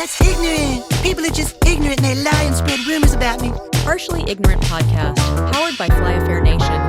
That's ignorant. People are just ignorant and they lie and spread rumors about me. Partially Ignorant Podcast, powered by Fly Affair Nation.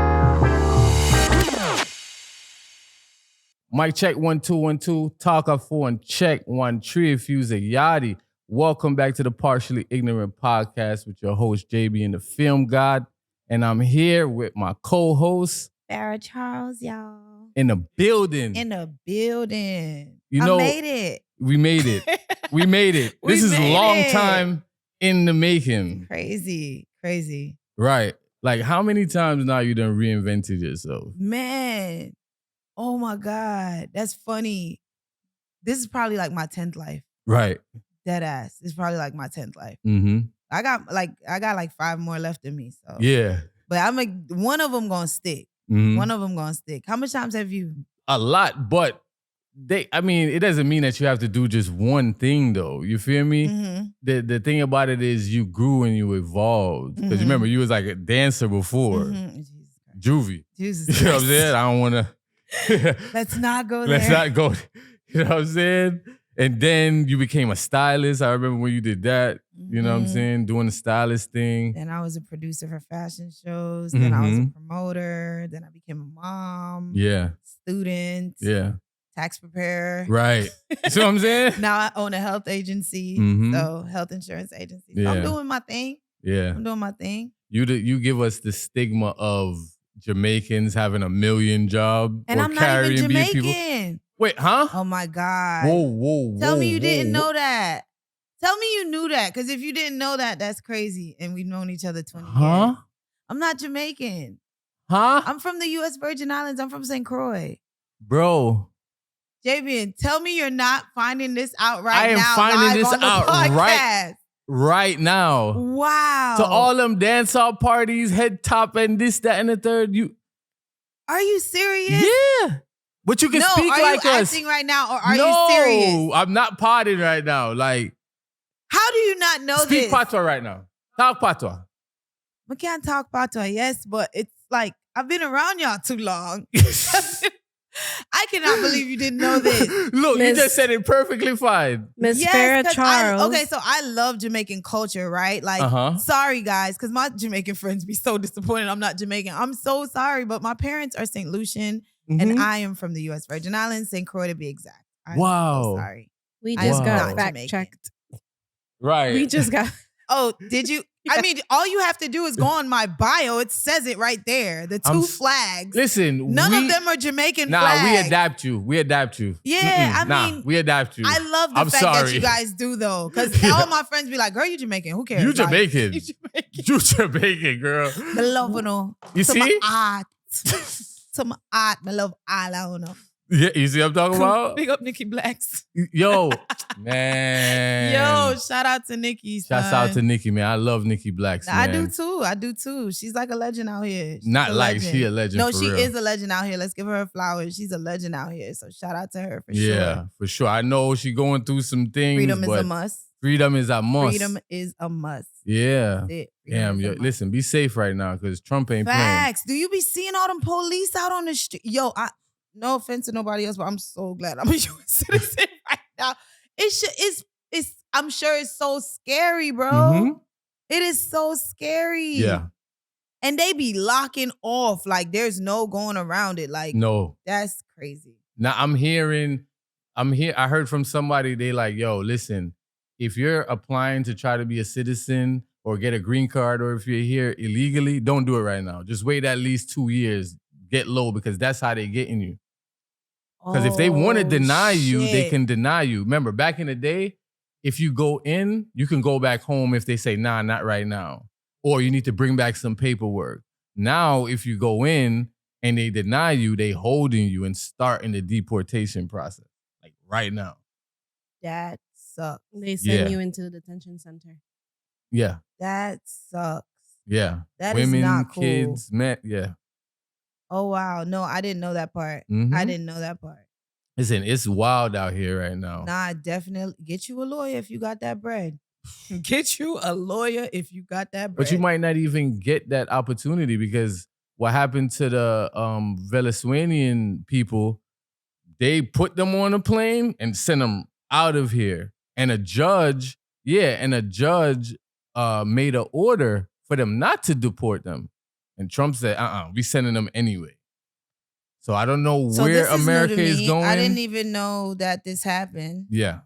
Mic check 1 2 1 2. Talk up 4 and check 1 3. If you's a yachty, welcome back to the Partially Ignorant Podcast with your host JB and the Film God, and I'm here with my co-host Sarah Charles, y'all. in the building. You know, I made it. We made it. We made it. This is a long time in the making. Crazy. Right. Like, how many times now you done reinvented yourself? Man. Oh my God. That's funny. This is probably like my 10th life. Right. Dead ass. It's probably like my 10th life. Mm-hmm. I got like 5 more left in me. So Yeah. But I'm like, one of them gonna stick. Mm-hmm. One of them gonna stick. How much times have you? A lot, but it doesn't mean that you have to do just one thing though. You feel me? Mm-hmm. The thing about it is you grew and you evolved. Because remember, you was like a dancer before. Mm-hmm. Juvie. Jesus You know what I'm saying? I don't want to. Let's not go there. Let's not go. You know what I'm saying? And then you became a stylist. I remember when you did that. You know what I'm saying? Doing the stylist thing. Then I was a producer for fashion shows. Then I was a promoter. Then I became a mom. Yeah. Student. Yeah. Tax preparer. Right. You see what I'm saying? Now I own a health agency. So health insurance agency. So Yeah. I'm doing my thing. Yeah. I'm doing my thing. You give us the stigma of Jamaicans having a million job And or I'm not carrying even being Jamaican. people. Wait, huh? Oh my God. Whoa. Tell me you didn't know that. Tell me you knew that. Because if you didn't know that, that's crazy. And we've known each other 20 years. I'm not Jamaican. Huh? I'm from the U.S. Virgin Islands. I'm from St. Croix. Bro. Javian, tell me you're not finding this out right now. I am finding this out podcast. right now. Wow. To all them dancehall parties, head top and this, that, and the third. Are you serious? Yeah. But you can speak like us. Are you acting right now or are you serious? No, I'm not potting right now. Like, how do you not know this? Speak patois right now. Talk patois. We can't talk patois, yes, but it's like, I've been around y'all too long. I cannot believe you didn't know this. Look, you just said it perfectly fine. Miss Farrah Charles. So I love Jamaican culture, right? Like, sorry guys, because my Jamaican friends be so disappointed I'm not Jamaican. I'm so sorry, but my parents are St. Lucian and I am from the U.S. Virgin Islands, St. Croix to be exact. I'm so sorry. We just got fact checked. Right. We just got. Oh, did you? Yeah. I mean, all you have to do is go on my bio. It says it right there. The two flags. Listen, none of them are Jamaican flags. We adapt you. Yeah, I mean, we adapt you. I love the fact that you guys do though, because all my friends be like, "Girl, you Jamaican? Who cares? You Jamaican? Like, you Jamaican, girl. I love no. You see? My art. To my art, I love all I know. Yeah, you see what I'm talking about? Big up Nikki Blacks. Yo, man. Yo, shout out to Nikki. Shout out to Nikki, man. I love Nikki Blacks, man. I do too. She's like a legend out here. She a legend. No, for she real. is a legend out here. Let's give her flowers. She's a legend out here. So shout out to her for sure. Yeah, for sure. I know she going through some things. Freedom is a must. Freedom is a must. Freedom is a must. Yeah. Damn, listen, be safe right now because Trump ain't Facts. Do you be seeing all them police out on the street? Yo, no offense to nobody else, but I'm so glad I'm a U.S. citizen right now. It's I'm sure it's so scary, bro. It is so scary. Yeah. And they be locking off. Like there's no going around it. Like, no. That's crazy. Now I heard from somebody, they like, yo, listen, if you're applying to try to be a citizen or get a green card, or if you're here illegally, don't do it right now. Just wait at least 2 years. Get low because that's how they getting you. Because if they want to deny you, they can deny you. Remember, back in the day, if you go in, you can go back home if they say, nah, not right now. Or you need to bring back some paperwork. Now, if you go in and they deny you, they holding you and starting the deportation process. Like right now. That sucks. They send you into the detention center. Yeah. That sucks. Yeah. That Women, is not cool. kids, men, yeah. Oh, wow. No, I didn't know that part. Mm-hmm. I didn't know that part. Listen, it's wild out here right now. Nah, definitely. Get you a lawyer if you got that bread. Get you a lawyer if you got that bread. But you might not even get that opportunity because what happened to the Venezuelan people, they put them on a plane and sent them out of here. And a judge made an order for them not to deport them. And Trump said, we sending them anyway. So I don't know So where this is America new to is me. going. I didn't even know that this happened. Yeah.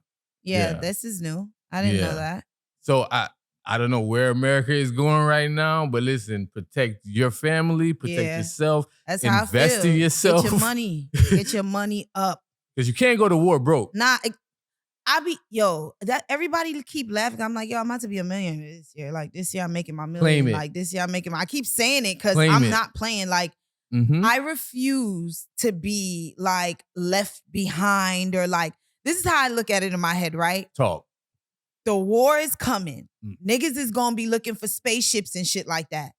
Yeah, this is new. I didn't know that. So I don't know where America is going right now, but listen, protect your family, protect yourself, That's how invest I feel. in yourself. Get your money. Get your money up. Because you can't go to war broke. Nah, that everybody keep laughing. I'm like, I'm about to be a millionaire this year. Like this year I'm making my million. Claim it. Like this year I'm making I keep saying it because Claim I'm it. not playing. Like Mm-hmm. I refuse to be like left behind or like, this is how I look at it in my head, right? Talk. The war is coming. Niggas is gonna be looking for spaceships and shit like that.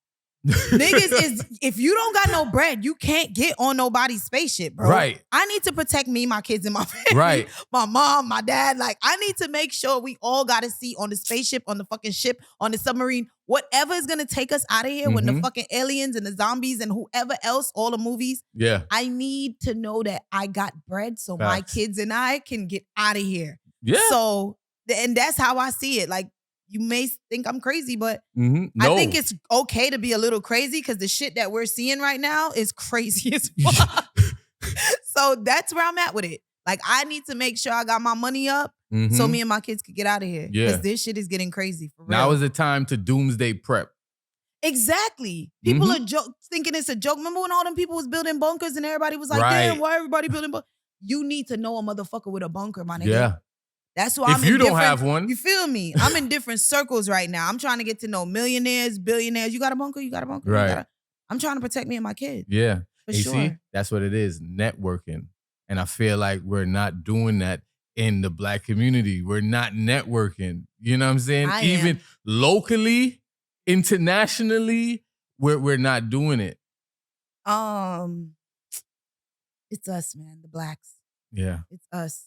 If you don't got no bread, you can't get on nobody's spaceship, bro. Right. I need to protect me, my kids, and my family. Right. My mom, my dad. Like, I need to make sure we all got a seat on the spaceship, on the fucking ship, on the submarine, whatever is gonna take us out of here when the fucking aliens and the zombies and whoever else, all the movies. Yeah. I need to know that I got bread so my kids and I can get out of here. Yeah. So, and that's how I see it. Like, you may think I'm crazy, but No. I think it's okay to be a little crazy because the shit that we're seeing right now is crazy as fuck. So that's where I'm at with it. Like, I need to make sure I got my money up so me and my kids could get out of here. Yeah. Because this shit is getting crazy for real. Now is the time to doomsday prep. Exactly. People are thinking it's a joke. Remember when all them people was building bunkers and everybody was like, damn, why everybody building bunkers? You need to know a motherfucker with a bunker, my nigga. Yeah. That's why if you don't have one. You feel me? I'm in different circles right now. I'm trying to get to know millionaires, billionaires. You got a bunker? You got a bunker? Right. I'm trying to protect me and my kids. Yeah. For you sure. See, that's what it is, networking. And I feel like we're not doing that in the Black community. We're not networking. You know what I'm saying? Even locally, internationally, we're not doing it. It's us, man, the Blacks. Yeah. It's us.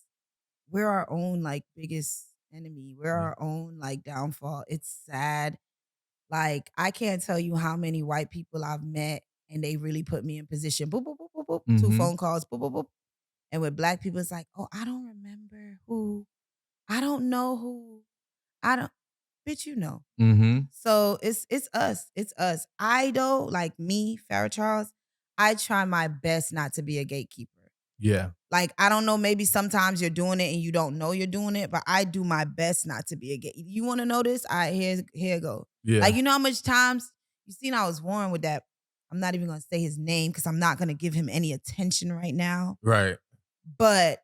We're our own like biggest enemy. We're our own like downfall. It's sad. Like, I can't tell you how many white people I've met and they really put me in position. Boop, boop, boop, boop, boop. 2 phone calls. Boop, boop, boop. And with Black people, it's like, oh, I don't remember who. I don't know who. Bitch, you know. So it's us. It's us. I though, like me, Farrah Charles, I try my best not to be a gatekeeper. Yeah. Like, I don't know, maybe sometimes you're doing it and you don't know you're doing it, but I do my best not to be a gatekeeper. You want to know this? All right, here it go. Yeah. Like, you know how much times, you seen I was warned with that. I'm not even going to say his name because I'm not going to give him any attention right now. Right. But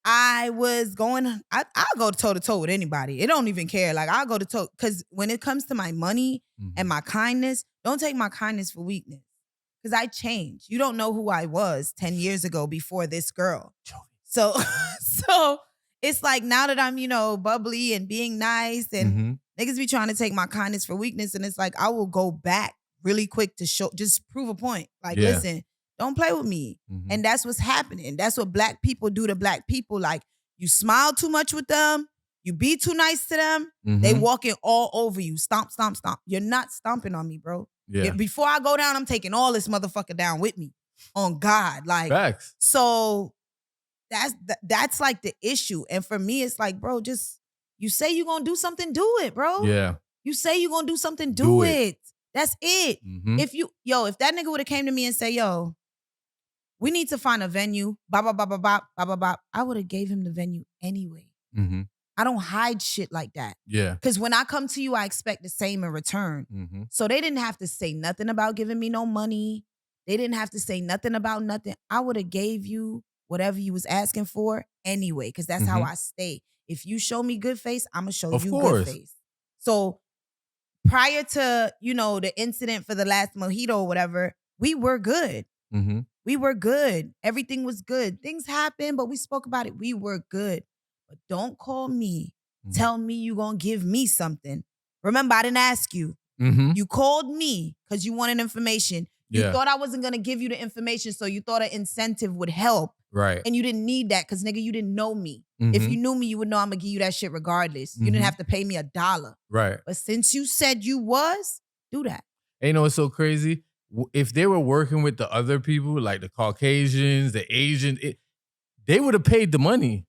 I was I'll go toe to toe with anybody. It don't even care. Like, I'll go to toe. Because when it comes to my money and my kindness, don't take my kindness for weakness. Because I changed. You don't know who I was 10 years ago before this girl. So it's like now that I'm, bubbly and being nice and niggas be trying to take my kindness for weakness. And it's like, I will go back really quick to just prove a point. Like, listen, don't play with me. And that's what's happening. That's what Black people do to Black people. Like, you smile too much with them. You be too nice to them. They walking all over you. Stomp, stomp, stomp. You're not stomping on me, bro. Yeah. Before I go down, I'm taking all this motherfucker down with me. On God. Like, facts. So that's like the issue. And for me, it's like, bro, just, you say you're going to do something, do it, bro. Yeah. You say you're going to do something, do it. That's it. If If that nigga would have came to me and said, yo, we need to find a venue, bop, bop, bop, bop, bop, bop, bop, bop, I would have gave him the venue anyway. I don't hide shit like that. Yeah. Because when I come to you, I expect the same in return. So they didn't have to say nothing about giving me no money. They didn't have to say nothing about nothing. I would have gave you whatever you was asking for anyway, because that's how I stay. If you show me good face, I'm going to show you good face. So prior to, the incident for the last mojito or whatever, we were good. We were good. Everything was good. Things happened, but we spoke about it. We were good. But don't call me. Tell me you gonna give me something. Remember, I didn't ask you. You called me because you wanted information. You thought I wasn't gonna give you the information, so you thought an incentive would help. Right. And you didn't need that because, nigga, you didn't know me. If you knew me, you would know I'm gonna give you that shit regardless. You didn't have to pay me $1. Right. But since you said you was, do that. And you know what's so crazy? If they were working with the other people, like the Caucasians, the Asians, they would have paid the money.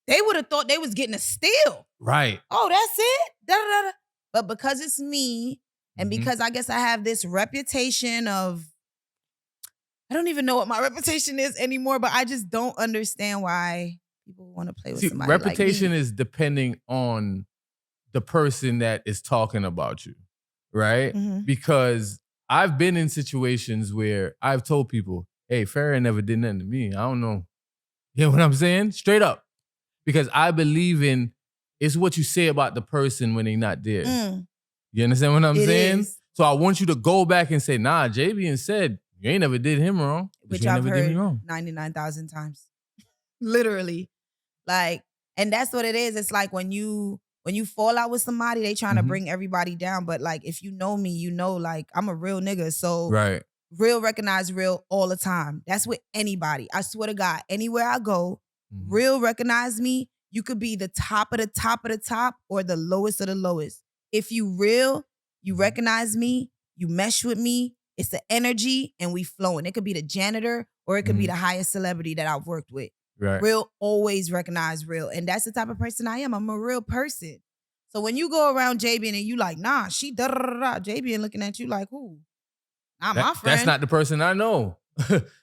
they would have thought they was getting a steal. Right. Oh, that's it? Da, da, da, da. But because it's me, and Mhm. because I guess I have this reputation of, I don't even know what my reputation is anymore, but I just don't understand why people want to play with See, somebody reputation like me. is depending on the person that is talking about you, right? Mhm. Because I've been in situations where I've told people, hey, Farrah never did nothing to me. I don't know. You know what I'm saying? Straight up. Because I believe in it's what you say about the person when they're not there. Mm, You understand what I'm it saying? is. So I want you to go back and say, nah, JB said, you ain't never did him wrong. But Which you ain't I've never did me heard wrong. 99,000 times. Literally. Like, and that's what it is. It's like when you fall out with somebody, they trying to Mhm. bring everybody down. But like, if you know me, you know, like, I'm a real nigga. So Right. real recognize real all the time. That's with anybody. I swear to God, anywhere I go, Mhm. real recognize me. You could be the top of the top of the top or the lowest of the lowest. If you real, you Mhm. recognize me, you mesh with me, it's the energy and we flowing. It could be the janitor or it could be Mhm. the highest celebrity that I've worked with. Right. Real always recognize real. And that's the type of person I am. I'm a real person. So when you go around JB and you like, nah, she da da da da, JB looking at you like, who? Not my friend. That's not the person I know.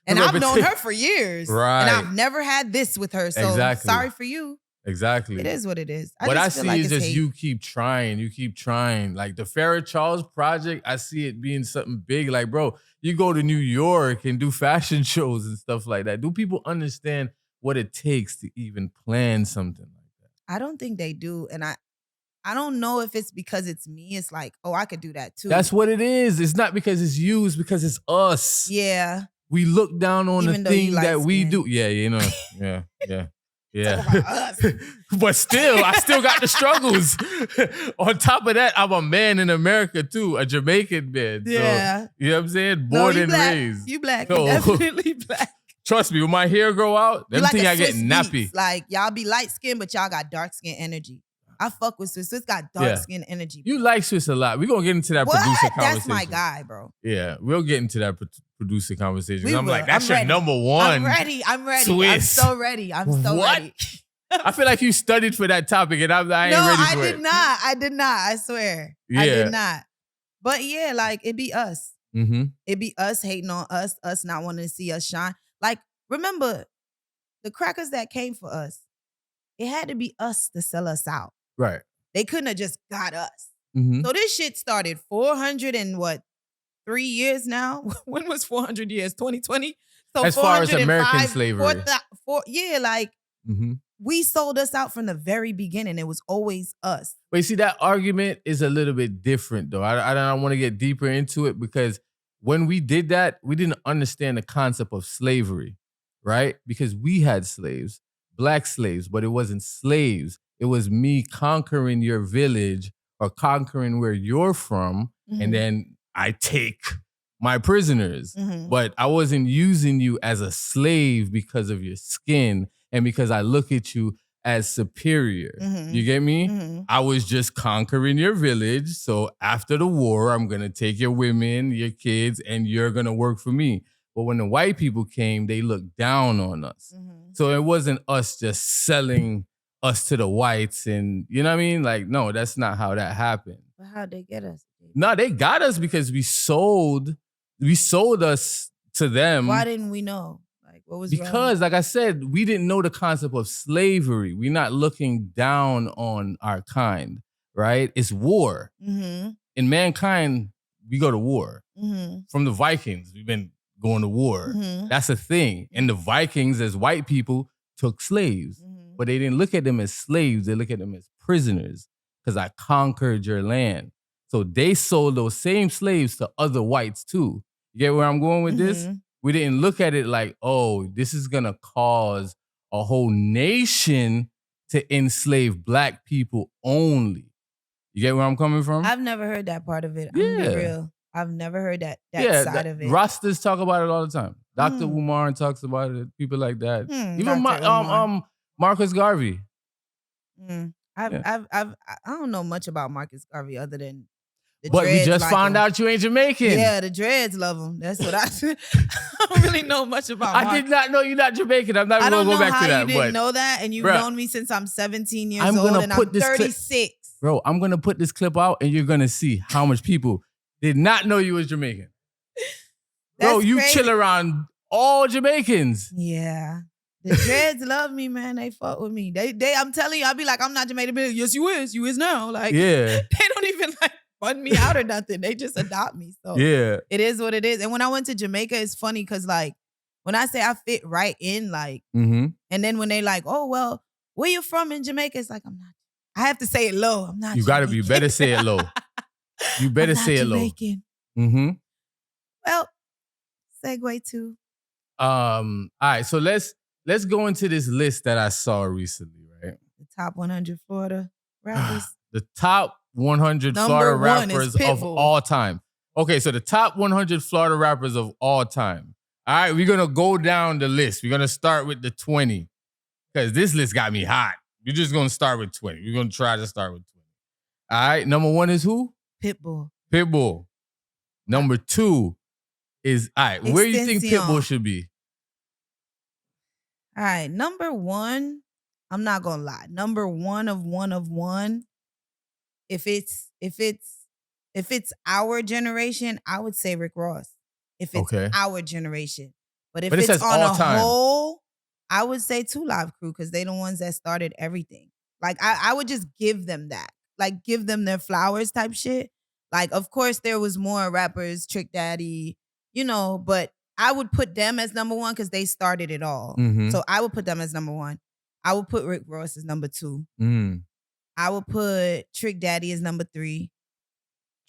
And I've known her for years. Right. And I've never had this with her. So Exactly. sorry for you. Exactly. It is what it is. What I just feel see like is it's just hate. you keep trying. You keep trying. Like the Farrah Charles project, I see it being something big. Like, bro, you go to New York and do fashion shows and stuff like that. Do people understand what it takes to even plan something like that? I don't think they do. And I don't know if it's because it's me. It's like, oh, I could do that too. That's what it is. It's not because it's you, it's because it's us. Yeah. We look down on Even the though you thing that we light-skinned. do. Yeah, you know. Yeah, yeah. Yeah. Talk about us. But still, I still got the struggles. On top of that, I'm a man in America too, a Jamaican man. Yeah. So, you know what I'm saying? No, Born you and black. raised. You black. So- You definitely black. Trust me, when my hair grow out, You them like thing a I get Swiss nappy. Beats. Like y'all be light skinned, but y'all got dark skin energy. I fuck with Swiss. Swiss got dark Yeah. skin energy. You like Swiss a lot. We're going to get into that What? producer conversation. That's my guy, bro. Yeah, we'll get into that producer conversation. We I'm will. like, that's I'm your ready. number one. I'm ready. I'm Swiss. so ready. I'm so What? ready. I feel like you studied for that topic and I ain't No, ready I for did it. not. I did not. I swear. I Yeah. did not. But yeah, like it be us. Mm-hmm. It be us hating on us not wanting to see us shine. Like, remember, the crackers that came for us, it had to be us to sell us out. Right. They couldn't have just got us. Mm-hmm. So this shit started 400 and what, 3 years now? When was 400 years? 2020? So As far as 405, American slavery. Yeah, like Mm-hmm. we sold us out from the very beginning. It was always us. But you see, that argument is a little bit different, though. I don't want to get deeper into it because when we did that, we didn't understand the concept of slavery, right? Because we had slaves, black slaves, but it wasn't slaves. It was me conquering your village or conquering where you're from, Mhm. and then I take my prisoners. Mhm. But I wasn't using you as a slave because of your skin and because I look at you as superior. Mhm. You get me? Mhm. I was just conquering your village. So after the war, I'm going to take your women, your kids, and you're going to work for me. But when the white people came, they looked down on us. Mhm. So it wasn't us just selling us to the whites. And you know what I mean? Like, no, that's not how that happened. But how'd they get us? No, they got us because we sold us to them. Why didn't we know? Like, what was wrong? Because, like I said, we didn't know the concept of slavery. We're not looking down on our kind, right? It's war. Mm-hmm. In mankind, we go to war. Mm-hmm. From the Vikings, we've been going to war. Mm-hmm. That's a thing. And the Vikings, as white people, took slaves. Mm-hmm. But they didn't look at them as slaves. They look at them as prisoners because I conquered your land. So they sold those same slaves to other whites too. You get where I'm going with this? Mhm. We didn't look at it like, oh, this is going to cause a whole nation to enslave black people only. You get where I'm coming from? I've never heard that part of it. I'm gonna Yeah. be real. I've never heard that side of it. Rastas talk about it all the time. Dr. Hmm. Umar talks about it. People like that. Even Dr. Umar. Marcus Garvey. I don't know much about Marcus Garvey other than But we dreads just like found 'em. out you ain't Jamaican. Yeah, the dreads love them. That's what I I don't really know much about I did not know you're not Jamaican. I'm not I even don't going to know go back how to that. you didn't But know that, and you've bruh, known me since I'm 17 years I'm old, gonna and put I'm this clip- 36. bro, I'm going to put this clip out and you're going to see how much people did not know you was Jamaican. Bro, That's you crazy. chill around all Jamaicans. Yeah. The dreads love me, man. They fuck with me. They I'm telling you, I'll be like, I'm not Jamaican. But yes, you is. You is now. Like, Yeah. they don't even like fund me out or nothing. They just adopt me. So Yeah. it is what it is. And when I went to Jamaica, it's funny because like when I say I fit right in, like, Mm-hmm. and then when they like, oh well, where you from in Jamaica? It's like I'm not. I have to say it low. I'm not. You gotta be. You Jamaican. better say it low. You better I'm not say it low. Jamaican. Mm-hmm. Well, segue to All right, so let's go into this list that I saw recently, right? the top 100 Florida rappers. The top 100 Number Florida one is rappers of Pitbull. all time. Okay, so the top 100 Florida rappers of all time. All right, we're gonna go down the list. We're gonna start with the 20 because this list got me hot. We're just gonna start with 20. We're gonna try to start with 20. All right, number 1 is who? Pitbull. Pitbull. Number 2 is, all right, where you think Extension. Pitbull should be? All right, number 1, I'm not gonna lie. Number 1 of 1 of 1. If it's our generation, I would say Rick Ross. If it's Okay. our generation. But if But it it's says on all a time. whole, I would say 2 Live Crew because they the ones that started everything. Like I would just give them that. Like give them their flowers type shit. Like of course there was more rappers, Trick Daddy, but I would put them as number 1 because they started it all. Mhm. So I would put them as number 1. I would put Rick Ross as number 2. Mm. I would put Trick Daddy as number 3.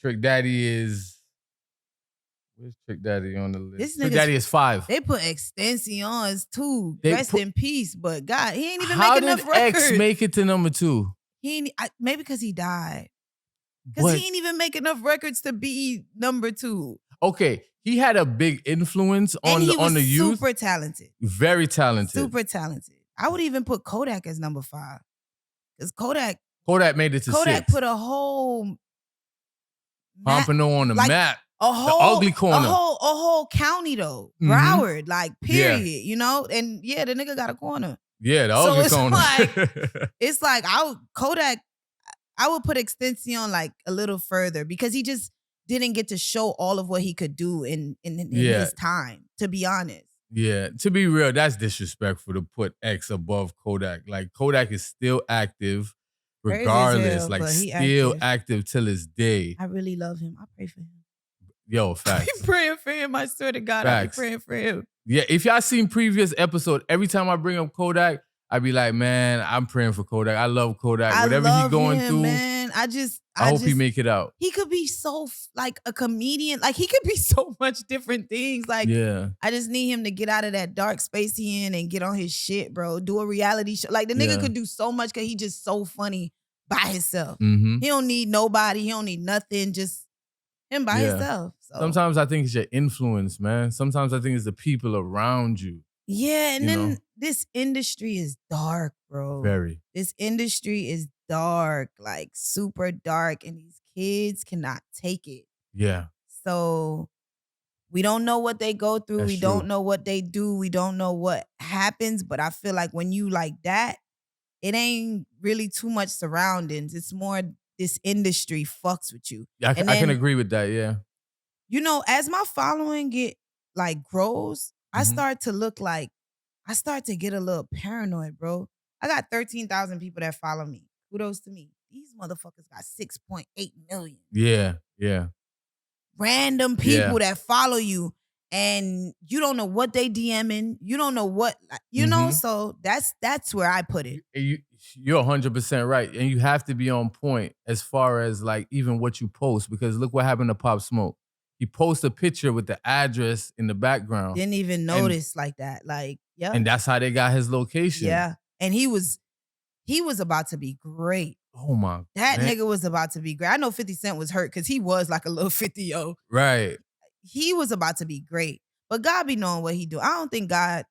Trick Daddy is. Where's Trick Daddy on the list? This Trick nigga's- Daddy is 5. They put Extension as 2. They Rest put- in peace. But God, he ain't even How making did enough records. X make it to number 2? He ain't, maybe because he died. Because But he ain't even make enough records to be number 2. okay, he had a big influence And on he the was youth. super talented. Very talented. Super talented. I would even put Kodak as number 5. Because Kodak made it to 6. put a whole Pompano on the like, map. a whole ugly corner. a whole county though. Mhm. Broward, like period, And yeah, the nigga got a corner. Yeah, the So ugly it's corner. It's like Kodak, I would put Extension like a little further because he just didn't get to show all of what he could do in Yeah. his time, to be honest. Yeah, to be real, that's disrespectful to put X above Kodak. Like Kodak is still active, Crazy as regardless. hell, Like but he still active. active till his day. I really love him. I pray for him. Yo, I facts. be praying for him. I swear to God, I be Facts. praying for him. Yeah, if y'all seen previous episode, every time I bring up Kodak, I be like, man, I'm praying for Kodak. I love Kodak. I Whatever love he going him, through, man. I hope he make it out. He could be so like a comedian. Like he could be so much different things. Like Yeah. I just need him to get out of that dark space he in and get on his shit, bro. Do a reality show. Like the nigga Yeah. could do so much because he just so funny by himself. Mm-hmm. He don't need nobody. He don't need nothing. Just him by Yeah. himself. So Sometimes I think it's your influence, man. Sometimes I think it's the people around you. yeah, and you then know. this industry is dark, bro. Very. This industry is dark, like super dark, and these kids cannot take it. Yeah. So we don't know what they go through. That's We true. don't know what they do. We don't know what happens. But I feel like when you like that, it ain't really too much surroundings. It's more this industry fucks with you. I And can then- agree with that, yeah. As my following grows, I Mhm. start to get a little paranoid, bro. I got 13,000 people that follow me. Kudos to me. These motherfuckers got 6.8 million. Yeah, yeah. Random people that follow you and you don't know what they DMing. You don't know what, Mhm. so that's where I put it. You're 100% right. And you have to be on point as far as like even what you post, because look what happened to Pop Smoke. He posted a picture with the address in the background. Didn't even notice like that. Like, yeah. And that's how they got his location. Yeah. And he was about to be great. Oh my. That man. nigga was about to be great. I know 50 Cent was hurt because he was like a little 50-yo. Right. He was about to be great. But God be knowing what he do. I don't think God,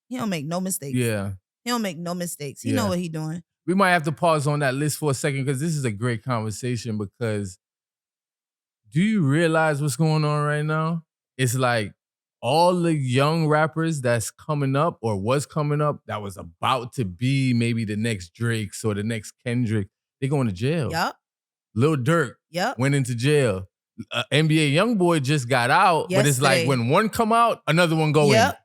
he don't make no mistakes. Yeah. He don't make no mistakes. He Yeah. know what he doing. We might have to pause on that list for a second because this is a great conversation, because do you realize what's going on right now? It's like all the young rappers that's coming up or was coming up that was about to be maybe the next Drakes or the next Kendrick, they going to jail. Yup. Lil Durk Yep. went into jail. NBA YoungBoy just got out, but it's like Yesterday. when one come out, another one go Yep. in.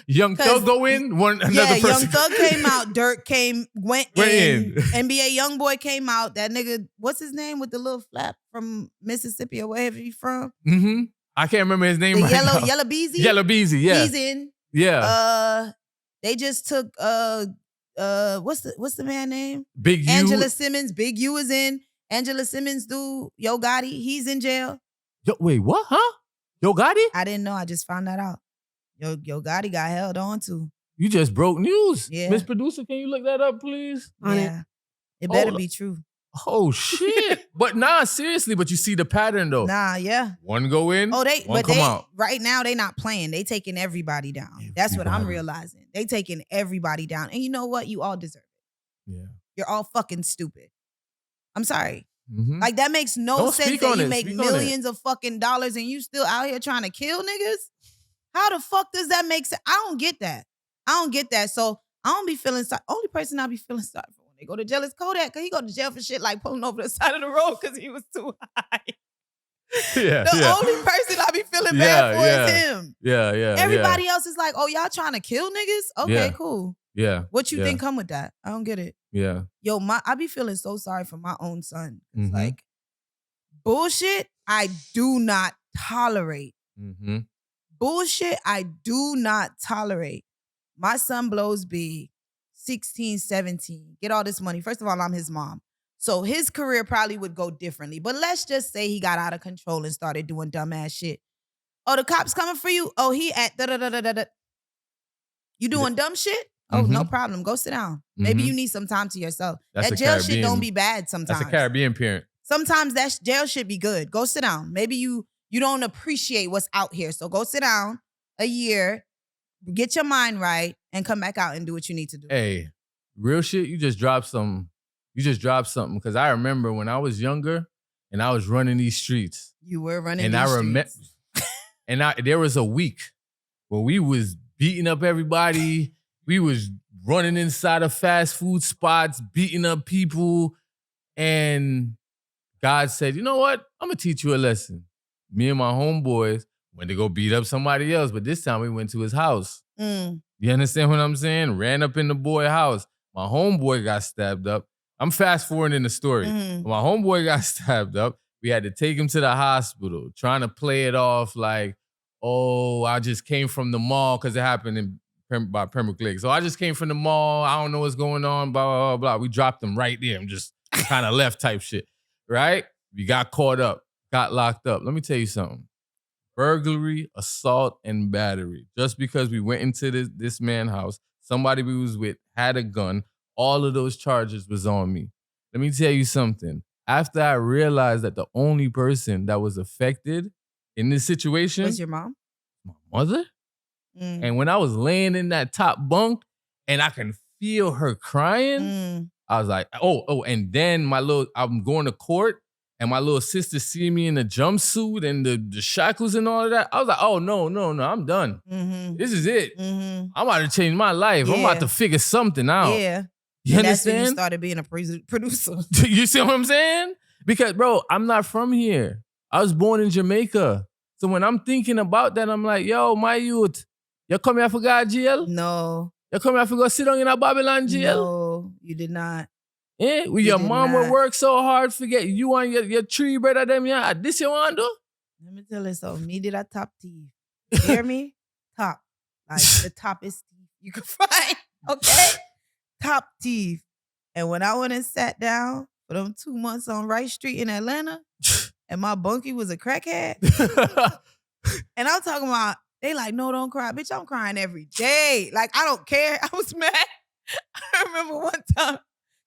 Young Thug go in, another Yeah, person. Young Thug came out. Dirk went in. in. NBA YoungBoy came out. That nigga, what's his name with the little flap from Mississippi or wherever he from? Mm-hmm. I can't remember his name The right now. Yellow Beezy. Yellow Beezy, yeah. He's in. Yeah. They just took what's the man name? Big U. Angela Simmons. Big U is in. Angela Simmons dude, Yo Gotti, he's in jail. Yo, wait, what? Huh? Yo Gotti? I didn't know. I just found that out. Yo Gotti got held on to. You just broke news. Yeah. Miss Producer, can you look that up, please? Yeah. It better be true. Oh, shit. But nah, seriously, but you see the pattern, though. Nah, yeah. One go in, one come out. Right now they not playing. They taking everybody down. That's what I'm Everybody. realizing. They taking everybody down. And you know what? You all deserve it. Yeah. You're all fucking stupid. I'm sorry. Mm-hmm. Like that makes no Don't sense speak that on you it. make Speak on it. millions of fucking dollars and you still out here trying to kill niggas. How the fuck does that make sense? I don't get that. So I don't be feeling sorry. Only person I be feeling sorry for when they go to jail is Kodak, because he go to jail for shit like pulling over the side of the road because he was too high. Yeah. The only person I be feeling bad for is him. Yeah. Everybody else is like, oh, y'all trying to kill niggas? Okay, Yeah. cool. Yeah. What you Yeah. think come with that? I don't get it. Yeah. Yo, I be feeling so sorry for my own son. It's Mhm. like, bullshit, I do not tolerate. Mm-hmm. Bullshit, I do not tolerate. My son blows big, 16, 17. Get all this money. First of all, I'm his mom. So his career probably would go differently. But let's just say he got out of control and started doing dumbass shit. Oh, the cops coming for you? Oh, he at da-da-da-da-da-da. You doing dumb shit? Oh, no problem. Go sit down. Maybe you need some time to yourself. That's that a jail shit Caribbean- don't be bad sometimes. That's a Caribbean parent. Sometimes that jail should be good. Go sit down. Maybe you don't appreciate what's out here. So go sit down a year, get your mind right, and come back out and do what you need to do. Hey, real shit, you just dropped something. Because I remember when I was younger and I was running these streets. You were running And these I remember, streets. there was a week where we was beating up everybody. We was running inside of fast food spots, beating up people. And God said, you know what? I'm going to teach you a lesson. Me and my homeboys went to go beat up somebody else, but this time we went to his house. Mm. You understand what I'm saying? Ran up in the boy house. My homeboy got stabbed up. I'm fast forwarding the story. Mhm. My homeboy got stabbed up. We had to take him to the hospital, trying to play it off like, oh, I just came from the mall because it happened by Pembroke Lake. So I just came from the mall. I don't know what's going on, blah, blah, blah, blah. We dropped him right there and just kind of left type shit, right? We got caught up, got locked up. Let me tell you something. Burglary, assault, and battery. Just because we went into this man's house, somebody we was with had a gun, all of those charges was on me. Let me tell you something. After I realized that the only person that was affected in this situation Was your mom? my mother. Mm. And when I was laying in that top bunk and I can feel her crying, Mm. I was like, oh, and then I'm going to court and my little sister see me in the jumpsuit and the shackles and all of that. I was like, oh, no, I'm done. Mm-hmm. This is it. Mm-hmm. I'm about to change my life. I'm about Yeah. to figure something out. Yeah. You And that's when you understand? started being a producer. You see what I'm saying? Because, bro, I'm not from here. I was born in Jamaica. So when I'm thinking about that, I'm like, yo, my youth, you come here for go to jail? No. You come here for go sit down in a Babylon jail? No, you did not. Eh? With You your did mom will not. work so hard to get you and your three brother them, yeah. This you want to do? Let me tell you something. Me did a top thief. You hear me? Top. Like the toppest thief you could find. Okay? Top thief. And when I went and sat down for them 2 months on Wright Street in Atlanta, and my bunkie was a crackhead, and I'm talking about, they like, no, don't cry. Bitch, I'm crying every day. Like, I don't care. I was mad. I remember one time,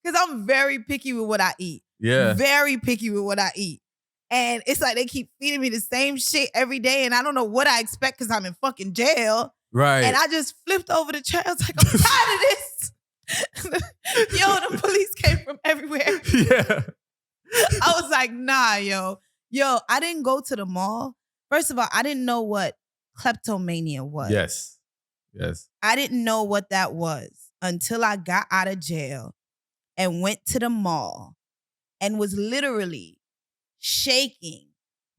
because I'm very picky with what I eat. Yeah. Very picky with what I eat. And it's like they keep feeding me the same shit every day, and I don't know what I expect because I'm in fucking jail. Right. And I just flipped over the chair. I was like, I'm tired of this. Yo, the police came from everywhere. Yeah. I was like, nah, yo. Yo, I didn't go to the mall. First of all, I didn't know what kleptomania was. Yes. I didn't know what that was until I got out of jail and went to the mall and was literally shaking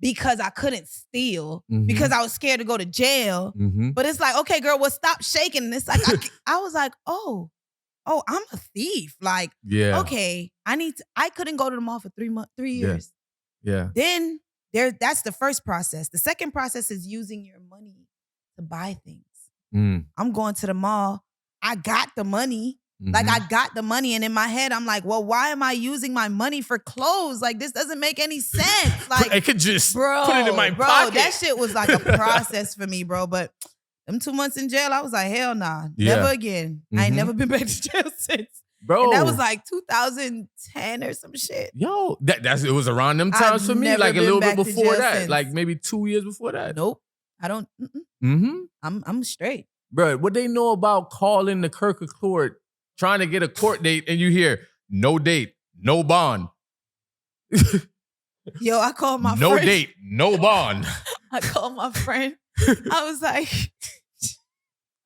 because I couldn't steal because I was scared to go to jail. But it's like, okay, girl, well, stop shaking. And it's like, I was like, oh, I'm a thief. Like, okay, I couldn't go to the mall for 3 years. Yeah. Then that's the first process. The second process is using your money to buy things. I'm going to the mall. I got the money. Like, I got the money. And in my head, I'm like, well, why am I using my money for clothes? Like, this doesn't make any sense. Like, I could just put it in my pocket. That shit was like a process for me, bro. But them 2 months in jail, I was like, hell nah. Never again. I ain't never been back to jail since. Bro. And that was like 2010 or some shit. Yo, it was around them times for me. Like a little bit before that. Since. Like maybe 2 years before that. Nope. I don't. I'm straight. Bro, what they know about calling the Kirk of court, trying to get a court date, and you hear, no date, no bond. Yo, I called my friend. No date, no bond. I called my friend. I was like,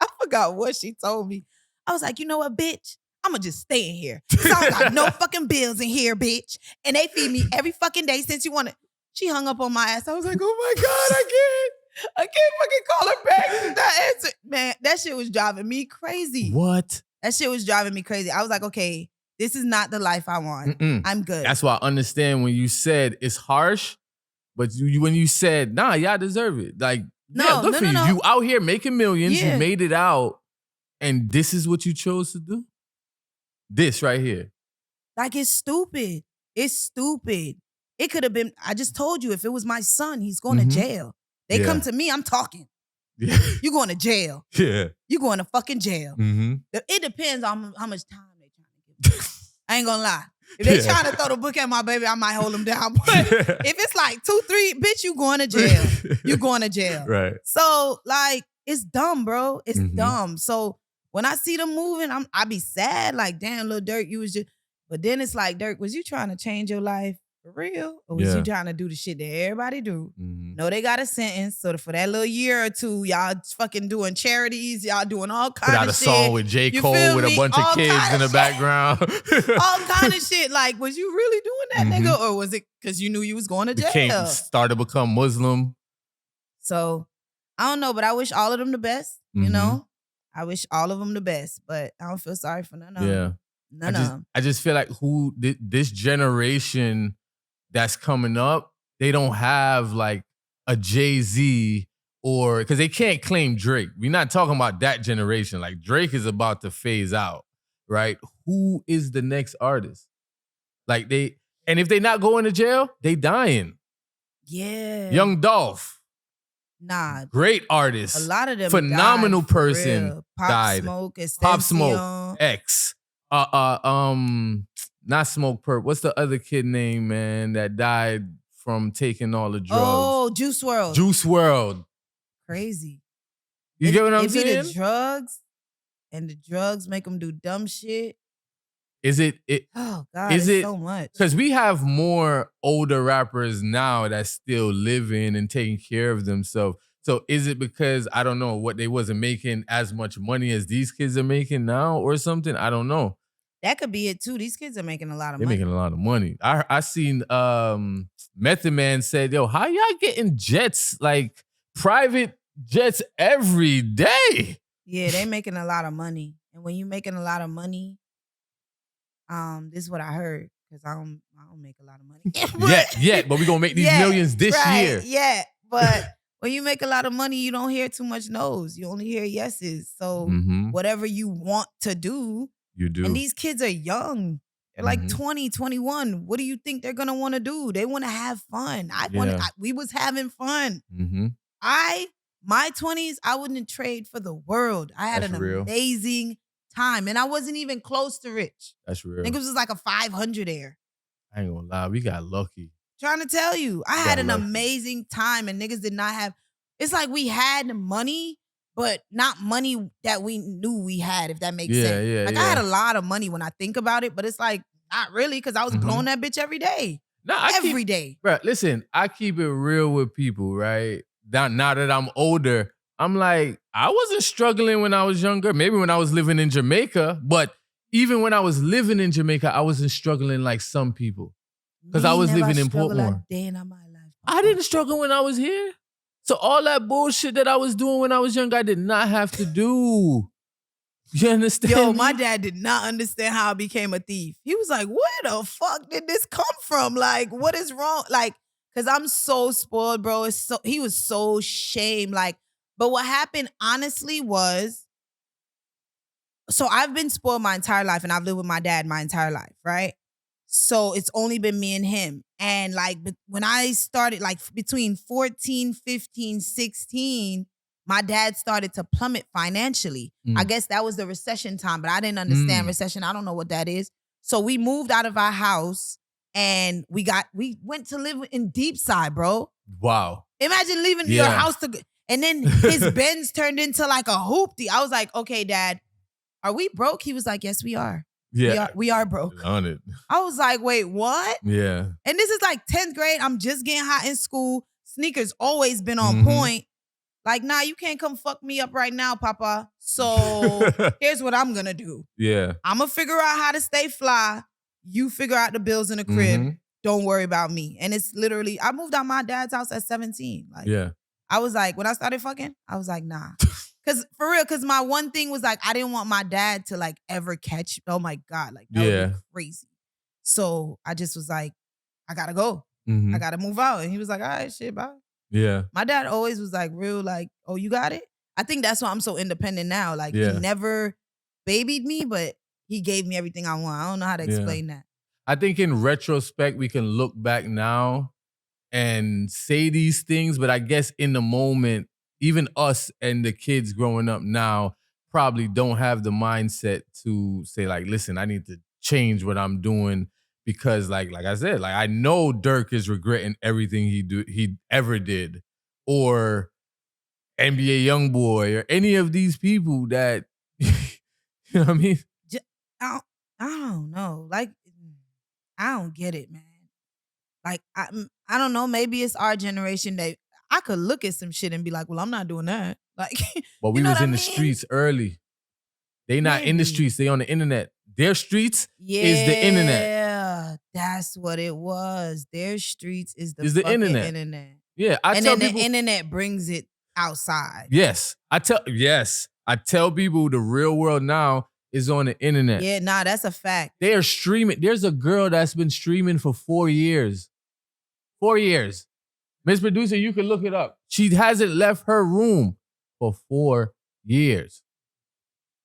I forgot what she told me. I was like, you know what, bitch? I'm going to just stay in here. I don't got no fucking bills in here, bitch. And they feed me every fucking day since you want to. She hung up on my ass. I was like, oh my God, I can't fucking call her back. She's not answering. Man, that shit was driving me crazy. What? That shit was driving me crazy. I was like, okay, this is not the life I want. I'm good. That's why I understand when you said it's harsh, but when you said, nah, y'all deserve it. Like, good for you. You out here making millions. You made it out. And this is what you chose to do? This right here. Like, it's stupid. It's stupid. It could have been, I just told you, if it was my son, he's going to jail. They come to me, I'm talking. Yeah. You going to jail. Yeah. You going to fucking jail. It depends on how much time they trying to give me. I ain't gonna lie. If they trying to throw the book at my baby, I might hold them down. But if it's like 2, 3, bitch, you going to jail. You going to jail. Right. So, like, it's dumb, bro. It's dumb. So when I see them moving, I be sad. Like, damn, little Dirk, you was just. But then it's like, Dirk, was you trying to change your life for real? Or was you trying to do the shit that everybody do? No, they got a sentence. So for that little year or two, y'all fucking doing charities. Y'all doing all kind of shit. Put out a song with J. Cole with a bunch of kids in the background. All kind of shit. Like, was you really doing that, nigga? Or was it because you knew you was going to jail? Started to become Muslim. So, I don't know, but I wish all of them the best, you know? I wish all of them the best, but I don't feel sorry for none of them. None of them. I just feel like this generation that's coming up, they don't have like a Jay-Z or, because they can't claim Drake. We're not talking about that generation. Like, Drake is about to phase out, right? Who is the next artist? Like, and if they not going to jail, they dying. Yeah. Young Dolph. Nah. Great artist. A lot of them phenomenal died, person died. Pop Smoke, X. Not Smoke Perp. What's the other kid name, man, that died from taking all the drugs? Oh, Juice WRLD. Juice WRLD. Crazy. You get what I'm saying? It be the drugs, and the drugs make them do dumb shit. Is it? Oh God, it's so much. Because we have more older rappers now that still living and taking care of themselves. So is it because, I don't know, what they wasn't making as much money as these kids are making now or something? I don't know. That could be it too. These kids are making a lot of money. They're making a lot of money. I seen Method Man said, yo, how y'all getting jets, like private jets every day? Yeah, they making a lot of money. And when you making a lot of money, this is what I heard, because I don't make a lot of money. Yet, but we gonna make these millions this year. Yeah, but when you make a lot of money, you don't hear too much no's. You only hear yeses. So whatever you want to do, you do. And these kids are young. They're like 20, 21. What do you think they're gonna want to do? They want to have fun. We was having fun. My 20s, I wouldn't trade for the world. I had an amazing time, and I wasn't even close to rich. That's real. Niggas was like a 500 there. I ain't gonna lie, we got lucky. Trying to tell you, I had an amazing time, and niggas did not have. It's like we had money, but not money that we knew we had, if that makes sense. I had a lot of money when I think about it, but it's like not really, because I was blowing that bitch every day. Nah, every day. Bro, listen, I keep it real with people, right? Now that I'm older, I'm like, I wasn't struggling when I was younger. Maybe when I was living in Jamaica, but even when I was living in Jamaica, I wasn't struggling like some people. Because I Me was never living in struggle a Portmore. day in my life. I didn't struggle when I was here. So all that bullshit that I was doing when I was young, I did not have to do. You understand? Yo, me? my dad did not understand how I became a thief. He was like, where the fuck did this come from? Like, what is wrong? Like, cause I'm so spoiled, bro. He was so shamed. Like, but what happened honestly was, so I've been spoiled my entire life and I've lived with my dad my entire life, right? So it's only been me and him. And like when I started, like between 14, 15, 16, my dad started to plummet financially. I guess that was the recession time, but I didn't understand recession. I don't know what that is. So we moved out of our house and we went to live in Deep Side, bro. Wow. Imagine leaving your house and then his Benz turned into like a hoopty. I was like, okay, Dad, are we broke? He was like, yes, we are. Yeah. We are broke. On it. I was like, wait, what? Yeah. And this is like 10th grade. I'm just getting hot in school. Sneakers always been on point. Like, nah, you can't come fuck me up right now, Papa. So here's what I'm gonna do. Yeah. I'm gonna figure out how to stay fly. You figure out the bills in the crib. Don't worry about me. And it's literally, I moved out my dad's house at 17. Like, Yeah. I was like, when I started fucking, I was like, nah. Cause for real, cause my one thing was like, I didn't want my dad to like ever catch. Oh my God, like that would be crazy. So I just was like, I gotta go. I gotta move out. And he was like, all right, shit, bye. Yeah. My dad always was like real like, oh, you got it? I think that's why I'm so independent now. Like he never babied me, but he gave me everything I want. I don't know how to explain that. I think in retrospect, we can look back now and say these things, but I guess in the moment, even us and the kids growing up now probably don't have the mindset to say like, listen, I need to change what I'm doing because like I said, like I know Dirk is regretting everything he ever did, or NBA YoungBoy or any of these people that you know what I mean? I don't know. Like I don't get it, man. Like I don't know. Maybe it's our generation that I could look at some shit and be like, well, I'm not doing that. Like, but we was in the streets early. They not in the streets. They on the internet. Their streets is the internet. Yeah, that's what it was. Their streets is the internet. Yeah, I and tell then people, the internet brings it outside. Yes, I tell people the real world now is on the internet. Yeah, nah, that's a fact. They are streaming. There's a girl that's been streaming for 4 years. 4 years. Miss Producer, you can look it up. She hasn't left her room for 4 years.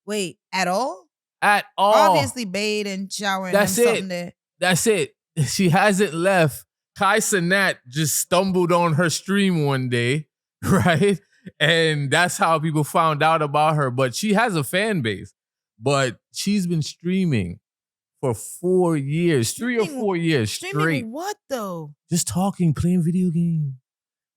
Wait, at all? At all. Obviously bathe and shower and That's something it. there. That's it. She hasn't left. Kai Cenat just stumbled on her stream one day, right? And that's how people found out about her. But she has a fan base. But she's been streaming for 4 years, 3 or 4 years straight. What though? Just talking, playing video games,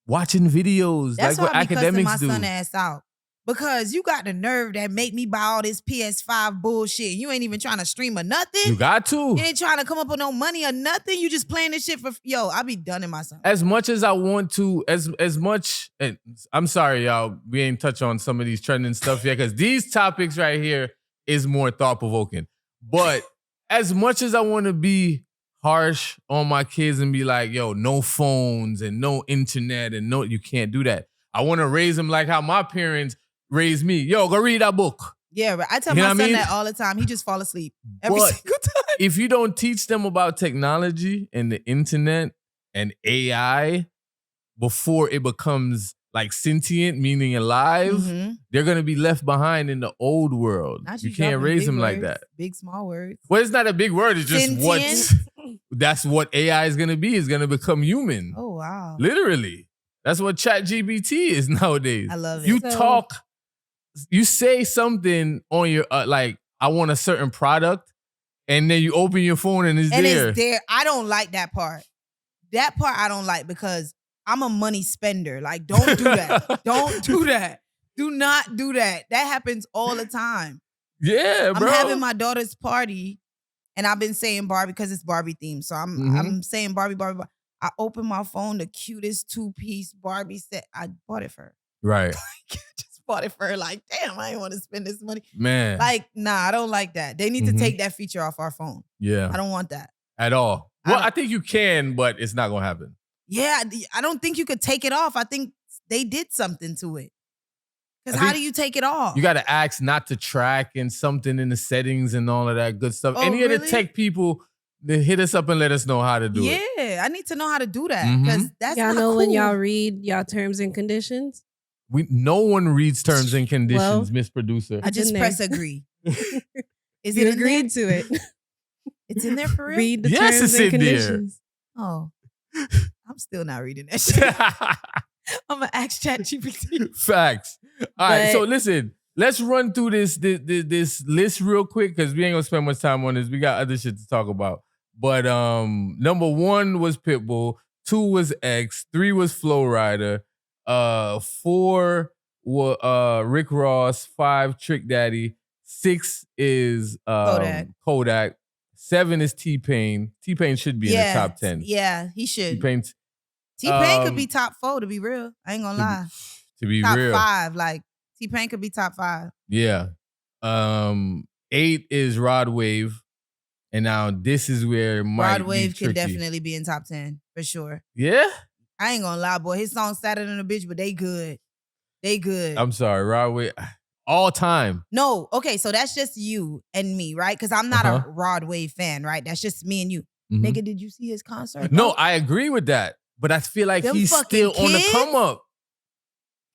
watching videos. That's like what why I be cussing academics my do. son ass out. Because you got the nerve that make me buy all this PS5 bullshit. You ain't even trying to stream or nothing. You got to. You ain't trying to come up with no money or nothing. You just playing this shit for, yo, I be done in my son. As much as I want to, as much, and I'm sorry, y'all, we ain't touch on some of these trending stuff yet, because these topics right here is more thought-provoking. But as much as I want to be harsh on my kids and be like, yo, no phones and no internet and no, you can't do that. I want to raise them like how my parents raised me. Yo, go read that book. Yeah, right. I tell my son that all the time. He just fall asleep every single time. If you don't teach them about technology and the internet and AI before it becomes like sentient, meaning alive, they're going to be left behind in the old world. You can't raise them like that. Big, small words. Well, it's not a big word. It's just that's what AI is going to be. It's going to become human. Oh, wow. Literally. That's what ChatGPT is nowadays. I love it. You talk, you say something on your, like, I want a certain product, and then you open your phone and it's there. It's there. I don't like that part. That part I don't like because I'm a money spender. Like, don't do that. Don't do that. Do not do that. That happens all the time. Yeah, bro. I'm having my daughter's party, and I've been saying Barbie because it's Barbie themed. So I'm saying Barbie. I opened my phone, the cutest 2-piece Barbie set. I bought it for her. Right. Just bought it for her. Like, damn, I didn't want to spend this money. Man. Like, nah, I don't like that. They need to take that feature off our phone. Yeah. I don't want that. At all. Well, I think you can, but it's not going to happen. Yeah, I don't think you could take it off. I think they did something to it. Because how do you take it off? You got to ask not to track and something in the settings and all of that good stuff. Oh, Any of the really? tech people, they hit us up and let us know how to do it. Yeah, I need to know how to do that because that's y'all not know cool. when y'all read y'all terms and conditions. No one reads terms and conditions, Well, Miss Producer. I just in there. press agree. Is You it agreed to it. It's in there for real? Read the Yes, terms it's and in there. conditions. Oh, I'm still not reading that shit. I'm gonna ask ChatGPT. Facts. All right, But- so listen, let's run through this list real quick because we ain't gonna spend much time on this. We got other shit to talk about. But number 1 was Pitbull, 2 was X, 3 was Flow Rider, 4 was Rick Ross, 5 Trick Daddy, 6 is Kodak, 7 is T-Pain. T-Pain should be in the top 10. Yeah, he should. T-Pain could be top 4 to be real. I ain't gonna lie. to be Top real. 5, like T-Pain could be top 5. Yeah. 8 is Rod Wave. And now this is where it might Rod Wave be tricky. could definitely be in top 10 for sure. Yeah? I ain't gonna lie, boy. His songs sadder than a bitch, but they good. They good. I'm sorry, Rod Wave. All time. No, okay, so that's just you and me, right? Because I'm not a Rod Wave fan, right? That's just me and you. Mhm. Nigga, did you see his concert? No, bro? I agree with that. But I feel like Them he's fucking still on the kids? come up.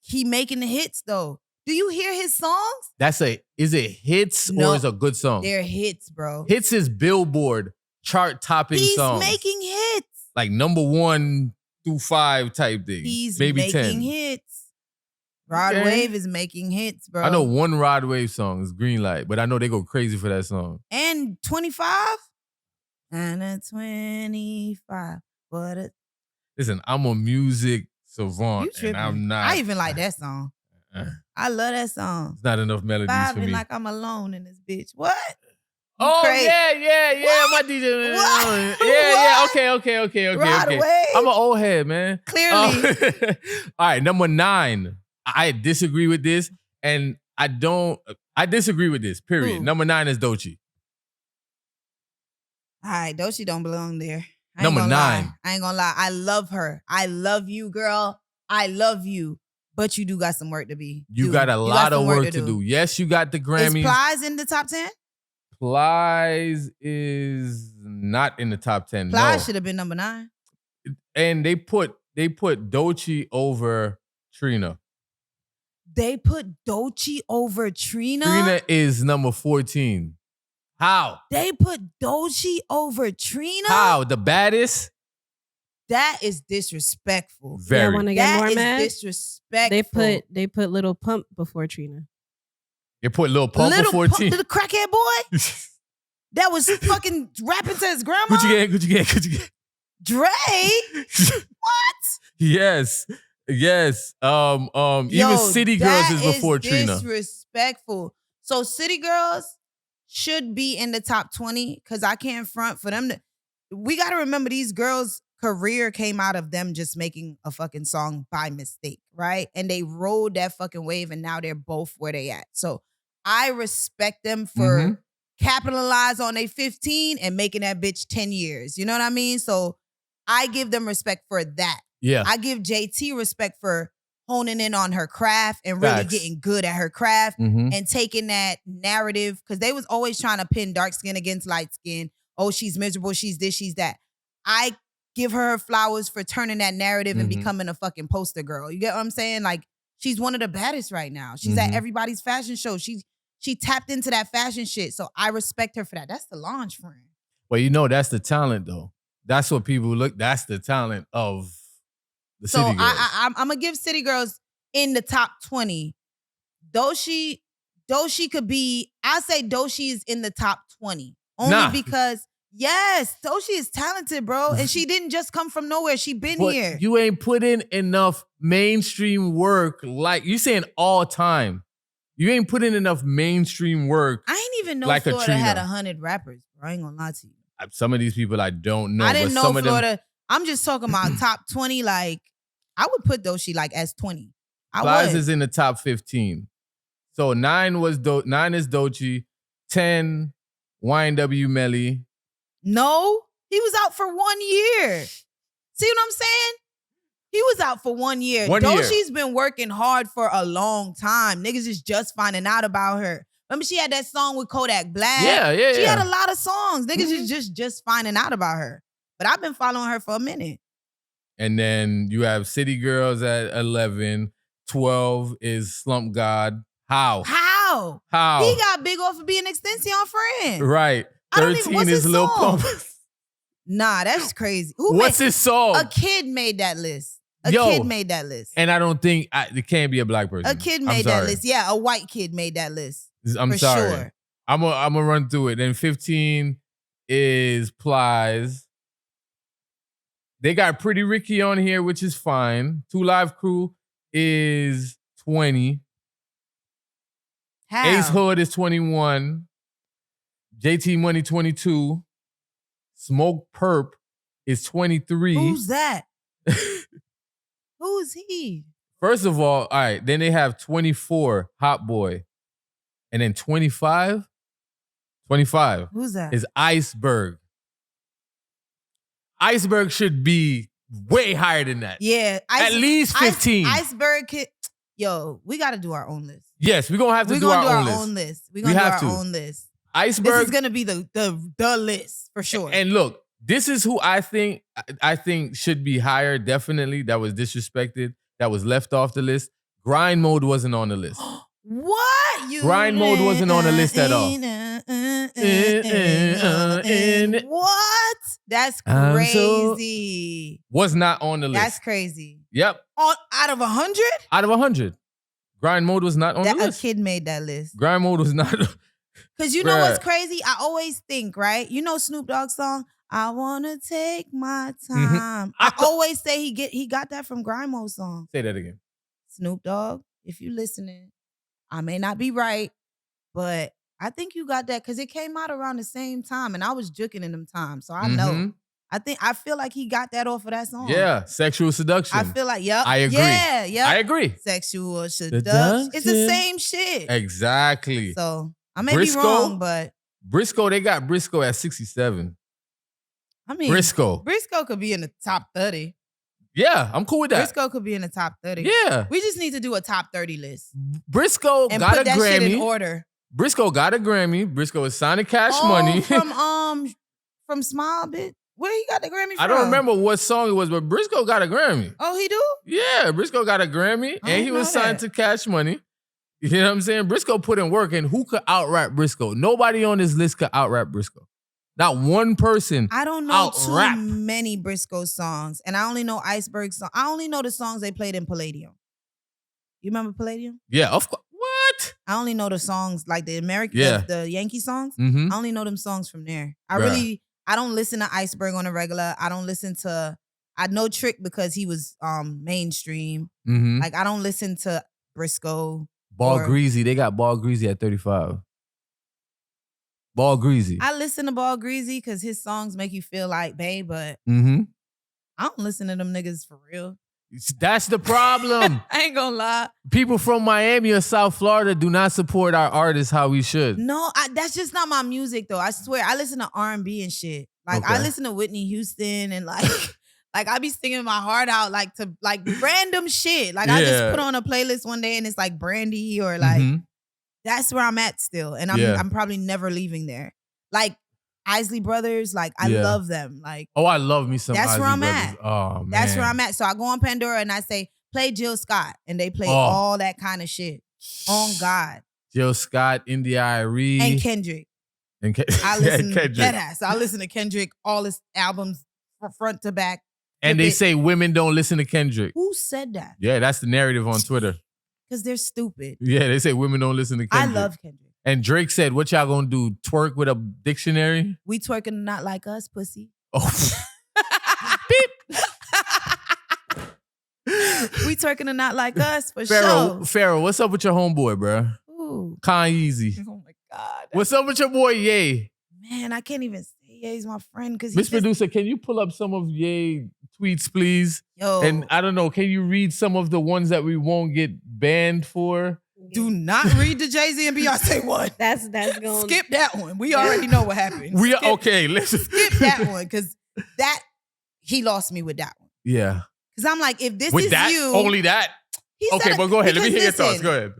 He making the hits though. Do you hear his songs? Is it hits No, or is it a good song? They're hits, bro. Hits is Billboard chart topping He's songs. making hits. Like number 1 through 5 type thing. He's maybe making 10. hits. Rod Okay. Wave is making hits, bro. I know one Rod Wave song is Green Light, but I know they go crazy for that song. And 25? And a 25. But a, Listen, I'm a music savant you tripping. and I'm not. I even like that song. I love that song. It's not enough melodies for Vibing me. like I'm alone in this bitch. What? Oh crazy. yeah, What? my DJ. What? Yeah. Okay. Rod Wave? I'm an old head, man. Clearly. All right, number 9. I disagree with this, and I disagree with this. Period. Who? Number 9 is Doechii. All right, Doechii don't belong there. I ain't Number gonna 9. lie. I ain't gonna lie. I love her. I love you, girl. I love you. But you do got some work to be. You do. got a lot some of work to do. Yes, you got the Is Grammys. Plies in the top 10? Plies is not in the top 10. Plies No. should have been number 9. And they put Doechii over Trina. They put Doechii over Trina? Trina is number 14. How? They put Doechii over Trina? How? The baddest? That is disrespectful. Very. Y'all want to get That more is mad? disrespectful. They put Little Pump before Trina. You put Lil Pump Little at 14. the crackhead boy that was fucking rapping to his grandma. Gucci gang. Drake? What? Yes. Even City Girls is before Trina. Disrespectful. So City Girls should be in the top 20 because I can't front for them. We got to remember these girls' career came out of them just making a fucking song by mistake, right? And they rode that fucking wave and now they're both where they at. So I respect them for capitalize on a 15 and making that bitch 10 years. You know what I mean? So I give them respect for that. Yeah. I give JT respect for honing in on her craft and really Facts. getting good at her craft Mhm. and taking that narrative because they was always trying to pin dark skin against light skin. Oh, she's miserable. She's this, she's that. I give her flowers for turning that narrative and Mhm. becoming a fucking poster girl. You get what I'm saying? Like she's one of the baddest right now. She's at Mhm. everybody's fashion show. She tapped into that fashion shit. So I respect her for that. That's the launch friend. Well, you know, that's the talent, though. That's what people look. That's the talent of the So City Girls. I'm gonna give City Girls in the top 20. Doechii could be, I say Doechii is in the top 20. Only Nah. because, yes, Doechii is talented, bro. And she didn't just come from nowhere. She been But here. you ain't put in enough mainstream work. Like you saying all time. You ain't put in enough mainstream work. I ain't even know like a Florida had Trina. 100 rappers, I ain't gonna lie to you. Some of these people I don't know. I didn't but know some of them, Florida. I'm just talking about top 20. Like, I would put Doechii like as 20. I Plies would. is in the top 15. So 9 is Doechii, 10 YNW Melly. No, he was out for 1 year. See what I'm saying? He was out for 1 year. 1 year. Doechii's been working hard for a long time. Niggas is just finding out about her. Remember she had that song with Kodak Black? Yeah. She had a lot of songs. Niggas is just finding out about her. But I've been following her for a minute. And then you have City Girls at 11. 12 is Slump God. How? How? He got big off of being Extension friend. Right. I don't even- 13 what's is his Lil song? Pump. Nah, that's crazy. What's his song? A kid made that list. A Yo, kid made that list. And I don't think it can't be a black person. A kid made that list. Yeah, a white kid made that list. I'm for sorry. Sure. I'm gonna run through it. Then 15 is Plies. They got Pretty Ricky on here, which is fine. 2 Live Crew is 20. How? Ace Hood is 21. JT Money 22. Smoke Perp is 23. Who's that? Who's he? First of all right, then they have 24, Hot Boy. And then 25 Who's that? is Iceberg. Iceberg should be way higher than that. Yeah. At least 15. Iceberg kid. Yo, we got to do our own list. Yes, we're going to have to We're do going to do our our own list. own list. We're We going to do have our to. own list. Iceberg. This is going to be the list for sure. And look, this is who I think should be higher, definitely. That was disrespected. That was left off the list. Grind Mode wasn't on the list. What? You Grind Mode wasn't on the list at all. What? That's I'm so- crazy. Was not on the list. That's crazy. Yep. Out of 100? Out of 100. Grind Mode was not on That the a list. kid made that list. Grind Mode was not. Because you know Bruh. what's crazy? I always think, right? You know Snoop Dogg's song, I wanna take my time. I always say he got that from Grimo's song. Say that again. Snoop Dogg, if you listening, I may not be right, but I think you got that because it came out around the same time and I was juking in them times. So I know. I feel like he got that off of that song. Yeah, Sexual Seduction. I feel like, yep. I agree. Yeah. I agree. Sexual seduction. It's the same shit. Exactly. So I may Briscoe? be wrong, but Briscoe, they got Briscoe at 67. I mean, Briscoe. Briscoe could be in the top 30. Yeah, I'm cool with that. Briscoe could be in the top 30. Yeah. We just need to do a top 30 list. Briscoe And got put a that shit in Grammy. order. Briscoe got a Grammy. Briscoe is signing Cash Money. From Smile Bit. Where he got the Grammy from? I don't remember what song it was, but Briscoe got a Grammy. Oh, he do? Yeah, Briscoe got a Grammy, and he was signed to Cash Money. You know what I'm saying? Briscoe put in work, and who could out-rap Briscoe? Nobody on this list could out-rap Briscoe. Not one person. I don't know out-rap. too many Briscoe songs, and I only know Iceberg songs. I only know the songs they played in Palladium. You remember Palladium? Yeah, of course. What? I only know the songs like the American, Yeah. the Yankee songs. Mm-hmm. I only know them songs from there. Bruh. I don't listen to Iceberg on a regular. I don't listen to. I know Trick because he was mainstream. Mm-hmm. Like I don't listen to Briscoe. Ball or- Greasy. They got Ball Greasy at 35. Ball Greasy. I listen to Ball Greasy because his songs make you feel like babe, but Mm-hmm. I don't listen to them niggas for real. That's the problem. I ain't gonna lie. People from Miami or South Florida do not support our artists how we should. No, that's just not my music though. I swear, I listen to R&B and shit. Like I Okay. listen to Whitney Houston and like, like I be singing my heart out like to like random shit. Like I Yeah. just put on a playlist one day and it's like Brandy or like Mhm. that's where I'm at still, and Yeah. I'm probably never leaving there. Like Isley Brothers, like I Yeah. love them. Like Oh, I love me some That's Isley where I'm Brothers. at. Oh, man. that's where I'm at. So I go on Pandora and I say play Jill Scott, and they play Oh. all that kind of shit. On God Jill Scott, India Arie. and Kendrick. And I listen to Kendrick. that ass. I listen to Kendrick, all his albums from front to back. And they Bit. say women don't listen to Kendrick. Who said that? Yeah, that's the narrative on Twitter. Because they're stupid. Yeah, they say women don't listen to I Kendrick. love Kendrick. And Drake said, what y'all gonna do? Twerk with a dictionary? We twerking not like us, pussy. Oh. We twerking and not like us for Pharaoh, sure. Pharaoh, what's up with your homeboy, bro? Ooh. Kanye Easy. Oh my God. What's up with your boy Ye? Man, I can't even say he's my friend because Miss Producer, can you pull up some of Ye tweets, please? Yo, And I don't know, can you read some of the ones that we won't get banned for? do not read the Jay-Z and Beyonce one. That's going. Skip that one. We already know what happened. Okay, listen. Skip that one because he lost me with that one. Yeah. Because I'm like, if this With is that, you, only that. Okay, but go ahead. Let me hear your thoughts. Go ahead.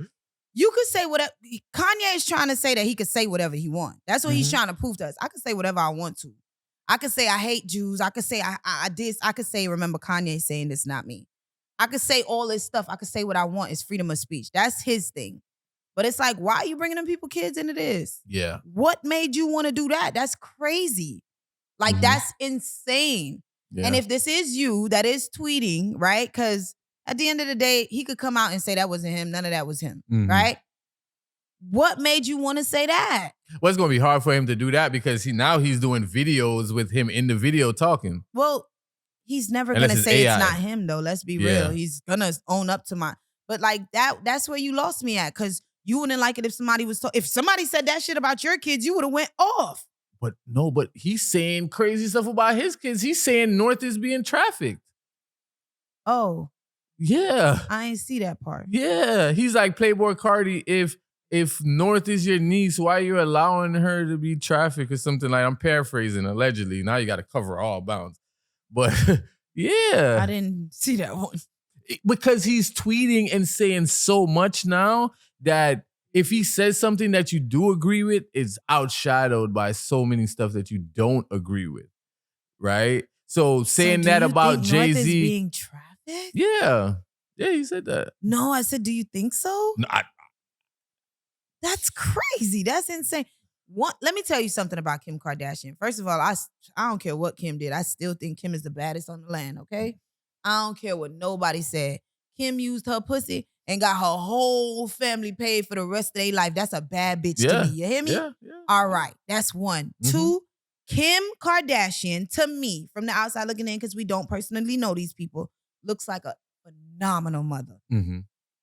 You could say whatever. Kanye is trying to say that he could say whatever he wants. That's what he's Mhm. trying to prove to us. I could say whatever I want to. I could say I hate Jews. I could say I did. I could say, remember Kanye saying this, not me. I could say all this stuff. I could say what I want. It's freedom of speech. That's his thing. But it's like, why are you bringing them people kids into this? Yeah. What made you want to do that? That's crazy. Like, Mhm. that's insane. Yeah. And if this is you that is tweeting, right? Because at the end of the day, he could come out and say that wasn't him. None of that was him, Mhm. right? What made you want to say that? Well, it's going to be hard for him to do that because he's doing videos with him in the video talking. Well, he's never Unless gonna it's say AI. it's not him though. Let's be Yeah. real. He's gonna own up to but like that's where you lost me at, because you wouldn't like it if somebody if somebody said that shit about your kids, you would have went off. But he's saying crazy stuff about his kids. He's saying North is being trafficked. Oh, Yeah. I ain't see that part. Yeah. He's like, Playboy Cardi, if North is your niece, why are you allowing her to be trafficked or something? Like, I'm paraphrasing, allegedly. Now you got to cover all bounds. But yeah. I didn't see that one. Because he's tweeting and saying so much now that if he says something that you do agree with, it's outshadowed by so many stuff that you don't agree with. Right? So saying do that you about think North is Jay-Z. being trafficked? Yeah. Yeah, he said that. No, I said, do you think so? No, That's crazy. That's insane. Let me tell you something about Kim Kardashian. First of all, I don't care what Kim did. I still think Kim is the baddest on the land, okay? I don't care what nobody said. Kim used her pussy and got her whole family paid for the rest of their life. That's a bad bitch to me. You hear me? Yeah. All right. That's one. Mhm. Two, Kim Kardashian, to me, from the outside looking in, because we don't personally know these people, looks like a phenomenal mother. Mm-hmm.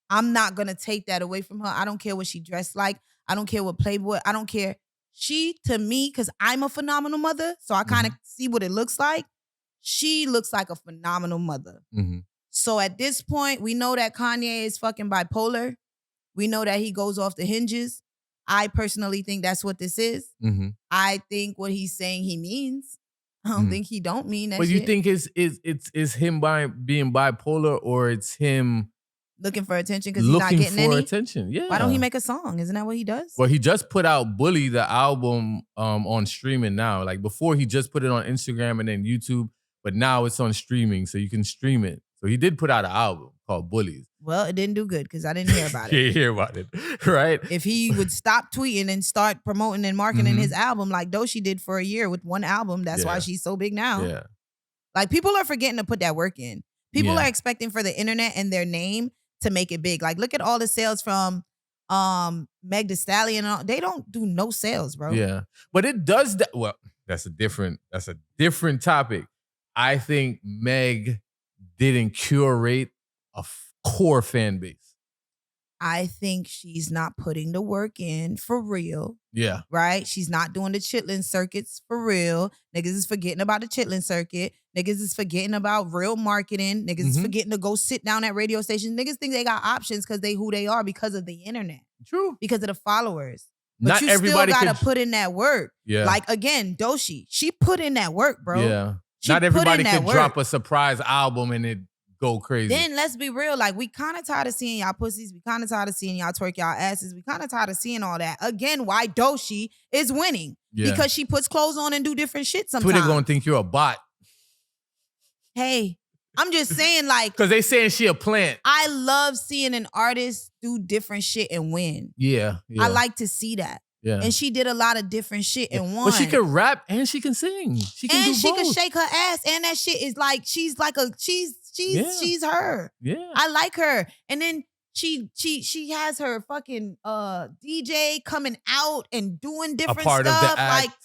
I'm not going to take that away from her. I don't care what she dressed like. I don't care what Playboy. I don't care. She, to me, because I'm a phenomenal mother, so I kind of see what it looks like. She looks like a phenomenal mother. Mm-hmm. So at this point, we know that Kanye is fucking bipolar. We know that he goes off the hinges. I personally think that's what this is. Mm-hmm. I think what he's saying he means. I don't think he don't mean that But shit. you think it's him being bipolar, or it's him looking for attention because he's not looking getting for any? attention? Yeah. Why don't he make a song? Isn't that what he does? Well, he just put out Bully, the album, on streaming now. Like, before, he just put it on Instagram and then YouTube, but now it's on streaming, so you can stream it. So he did put out an album called Bullies. Well, it didn't do good because I didn't hear about You it. didn't hear about it, right? If he would stop tweeting and start promoting and marketing his album like Doechii did for a year with one album, that's why Yeah. she's so big now. Yeah. Like, people are forgetting to put that work in. People Yeah. are expecting for the internet and their name to make it big. Like, look at all the sales from Meg Thee Stallion. And all. They don't do no sales, bro. Yeah. But it does that. Well, that's a different topic. I think Meg didn't curate a core fan base. I think she's not putting the work in for real. Yeah. Right? She's not doing the chitlin circuits for real. Niggas is forgetting about the chitlin circuit. Niggas is forgetting about real marketing. Niggas is forgetting to go sit down at radio stations. Niggas think they got options because they who they are because of the internet. True. Because of the followers. But Not you everybody still could- gotta put in that work. Yeah. Like, again, Doechii, she put in that work, bro. Yeah. She Not put in everybody that could work. drop a surprise album and it go crazy. Then let's be real. Like, we kind of tired of seeing y'all pussies. We kind of tired of seeing y'all twerk y'all asses. We kind of tired of seeing all that. Again, why Doechii is winning. Yeah. Because she puts clothes on and do different shit sometimes. Twitter gonna think you're a bot. Hey, I'm just saying, like, Because they saying she a plant. I love seeing an artist do different shit and win. Yeah. I like to see that. Yeah. And she did a lot of different shit and won. But she can rap and she can sing. She can and do she both. can shake her ass. And that shit is like, she's she's her. Yeah. I like her. And then she has her fucking DJ coming out and doing different part of stuff. the act. Like,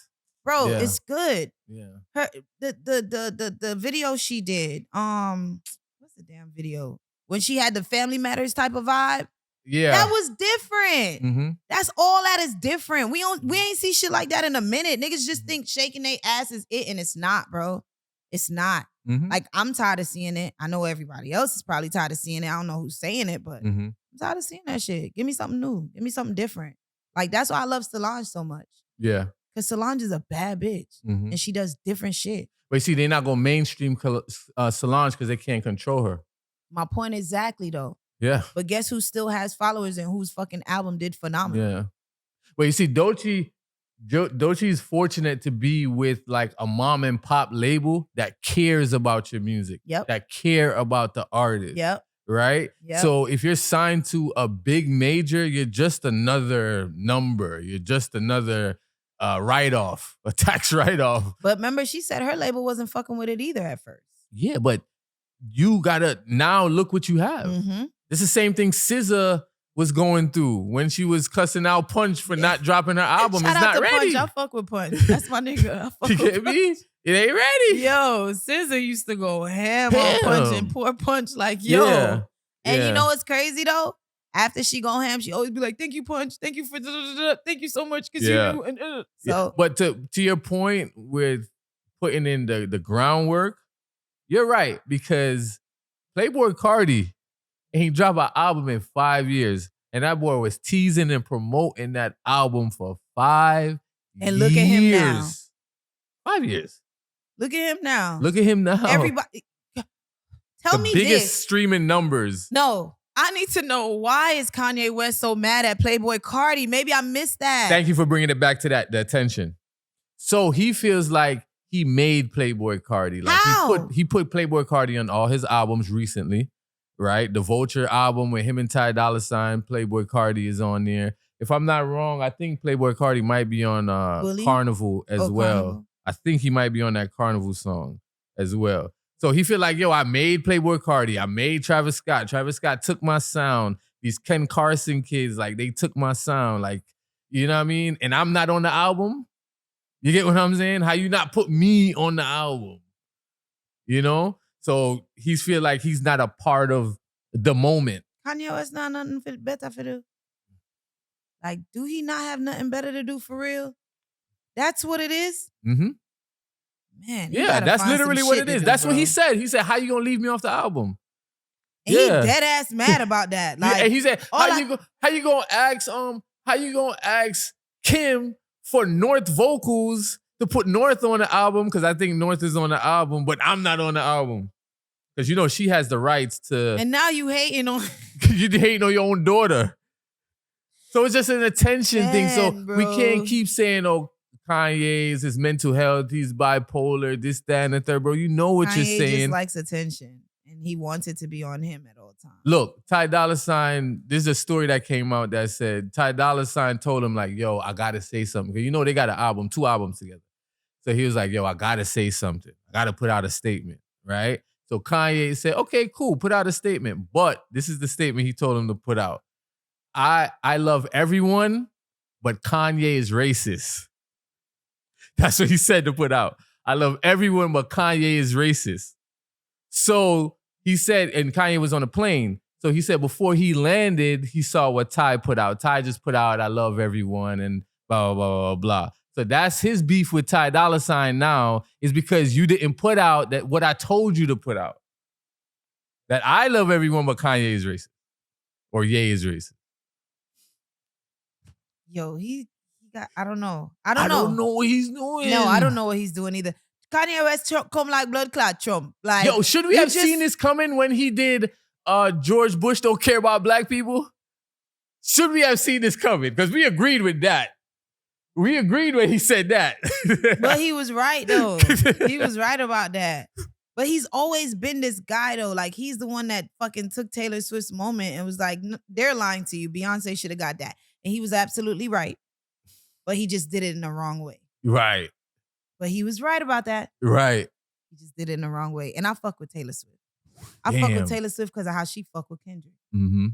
bro, Yeah. it's good. Yeah. Her the video she did. What's the damn video? When she had the Family Matters type of vibe. Yeah. That was different. Mm-hmm. That's all that is different. We ain't see shit like that in a minute. Niggas just think shaking their ass is it, and it's not, bro. It's not. Mm-hmm. Like, I'm tired of seeing it. I know everybody else is probably tired of seeing it. I don't know who's saying it, but Mm-hmm. I'm tired of seeing that shit. Give me something new. Give me something different. Like, that's why I love Solange so much. Yeah. Because Solange is a bad bitch. Mm-hmm. And she does different shit. But see, they're not going to mainstream Solange because they can't control her. My point exactly, though. Yeah. But guess who still has followers and whose fucking album did phenomenal? Yeah. But you see, Doechie's fortunate to be with like a mom and pop label that cares about your music. Yep. That care about the artist. Yep. Right? Yep. So if you're signed to a big major, you're just another number. You're just another write-off, a tax write-off. But remember, she said her label wasn't fucking with it either at first. Yeah, but you gotta now look what you have. Mm-hmm. It's the same thing SZA was going through when she was cussing out Punch for not dropping her album. Shout It's out not to ready. Punch. I fuck with Punch. That's my nigga. I fuck You with get Punch. me? It ain't ready. Yo, SZA used to go ham on Ham. Punch and pour Punch like, yo. Yeah. And Yeah. you know what's crazy though? After she go ham, she always be like, "Thank you, Punch. Thank you for thank you so much." Cause Yeah. you Yeah. so But to your point with putting in the groundwork, you're right, because Playboy Cardi ain't dropped an album in 5 years. And that boy was teasing and promoting that album for 5 years. And look at him now. 5 years. look at him now. Look at him now. Everybody, tell the me biggest this. streaming numbers. No, I need to know why is Kanye West so mad at Playboy Cardi? Maybe I missed that. Thank you for bringing it back to the attention. So he feels like he made Playboy Cardi. Like How? he put Playboy Cardi on all his albums recently, right? The Vulture album with him and Ty Dolla $ign, Playboy Cardi is on there. If I'm not wrong, I think Playboy Cardi might be on Bully? Carnival as Oh, well. Carnival. I think he might be on that Carnival song as well. So he feel like, yo, I made Playboy Cardi. I made Travis Scott. Travis Scott took my sound. These Ken Carson kids, like, they took my sound. Like, you know what I mean? And I'm not on the album. You get what I'm saying? How you not put me on the album? You know? So he feel like he's not a part of the moment. Kanye West not nothing better for do. Like, do he not have nothing better to do for real? That's what it is? Mm-hmm. Man, you Yeah, gotta that's find some literally what shit it to is. do, That's what he bro. said. He said, how you gonna leave me off the album? And he dead ass mad about that. Like, Yeah, and he said, all how you gonna ask Kim for North vocals to put North on the album? Because I think North is on the album, but I'm not on the album. Because you know she has the rights to. and now you hating on You hating on your own daughter. So it's just an attention thing. So Man, we bro. can't keep saying, oh, Kanye's his mental health, he's bipolar, this, that, and the third, bro. You know what Kanye you're just saying. likes attention. And he wants it to be on him at all times. Look, Ty Dolla $ign, there's a story that came out that said Ty Dolla $ign told him, like, yo, I gotta say something. Because you know they got an album, 2 albums together. So he was like, yo, I gotta say something. I gotta put out a statement, right? So Kanye said, okay, cool, put out a statement. But this is the statement he told him to put out. I love everyone, but Kanye is racist. That's what he said to put out. I love everyone, but Kanye is racist. So he said, and Kanye was on a plane. So he said before he landed, he saw what Ty put out. Ty just put out, I love everyone, and blah, blah, blah, blah, blah. So that's his beef with Ty Dolla $ign now, is because you didn't put out that what I told you to put out. That I love everyone, but Kanye is racist. Or Ye is racist. Yo, he got, I don't know. I don't know what he's doing. No, I don't know what he's doing either. Kanye West come like blood clot Trump. Like, Yo, should we you have just- seen this coming when he did George Bush don't care about black people? Should we have seen this coming? Because we agreed with that. We agreed when he said that. But he was right though. He was right about that. But he's always been this guy though. Like, he's the one that fucking took Taylor Swift's moment and was like, they're lying to you. Beyonce should have got that. And he was absolutely right. But he just did it in the wrong way. Right, But he was right about that. right. He just did it in the wrong way. And I fuck with Taylor Swift. I fuck Damn. with Taylor Swift because of how she fuck with Kendrick. Mm-hmm.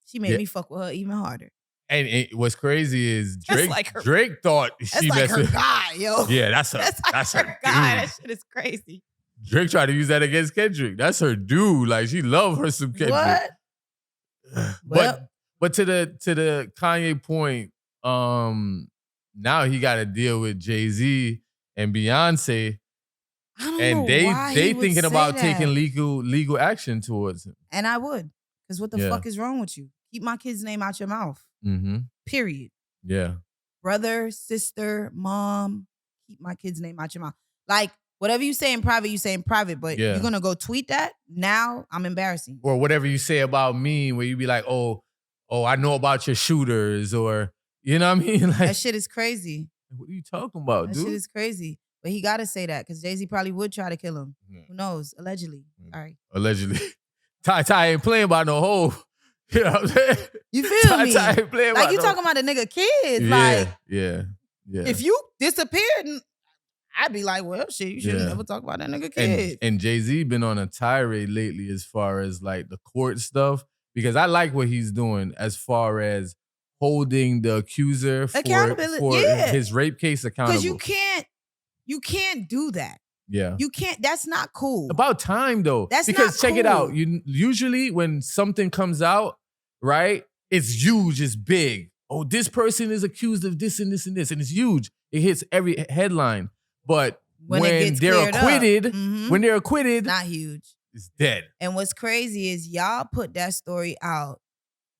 She made Yeah. me fuck with her even harder. And what's crazy is That's Drake. like her- Drake thought That's she like messed her with. guy, yo. Yeah, that's her. That's like that's her her. guy. Dude. That shit is crazy. Drake tried to use that against Kendrick. That's her dude. Like, she love her some Kendrick. What? But Well- But to the Kanye point, now he got to deal with Jay-Z and Beyonce, I don't and know they why they he would thinking say about that. taking legal action towards him. And I would, because what the Yeah. fuck is wrong with you? Keep my kid's name out your mouth. Mm-hmm. Period. Yeah. Brother, sister, mom, keep my kid's name out your mouth. Like, whatever you say in private, you say in private, but Yeah. you're going to go tweet that? Now, I'm embarrassing. Or whatever you say about me, where you be like, oh, I know about your shooters, or you know what I mean? Like, That shit is crazy. what are you talking about, That dude? shit is crazy. But he got to say that because Jay-Z probably would try to kill him. Yeah. Who knows? Allegedly. All right. Allegedly. Ty ain't playing by no hole. You know what I'm saying? You feel me? Ty ain't playing Like, by you no talking about the nigga kids. Yeah, Like, yeah. if you disappeared, I'd be like, well, shit, you should Yeah. never talk about that nigga kids. And Jay-Z been on a tirade lately as far as like the court stuff, because I like what he's doing as far as holding the accuser for Accountability, yeah. his rape case accountable. Because you can't do that. Yeah. You can't, that's not cool. About time though. That's because not check it out. cool. You usually when something comes out, right? It's huge, it's big. Oh, this person is accused of this and this and this, and it's huge. It hits every headline. But When when, it gets they're cleared up, acquitted, mhm. when they're acquitted, Not huge. it's dead. And what's crazy is y'all put that story out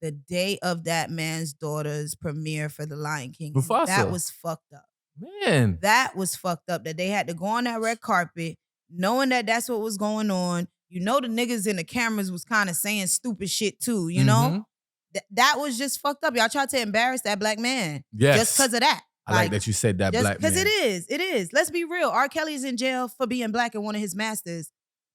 the day of that man's daughter's premiere for The Lion King. Mufasa. That was fucked up. Man. That was fucked up that they had to go on that red carpet knowing that that's what was going on. You know the niggas in the cameras was kind of saying stupid shit too, you know? That was just fucked up. Y'all tried to embarrass that black man. Yes. Just because of that. I like that you said that, black man. Because it is. Let's be real. R. Kelly is in jail for being black and one of his masters.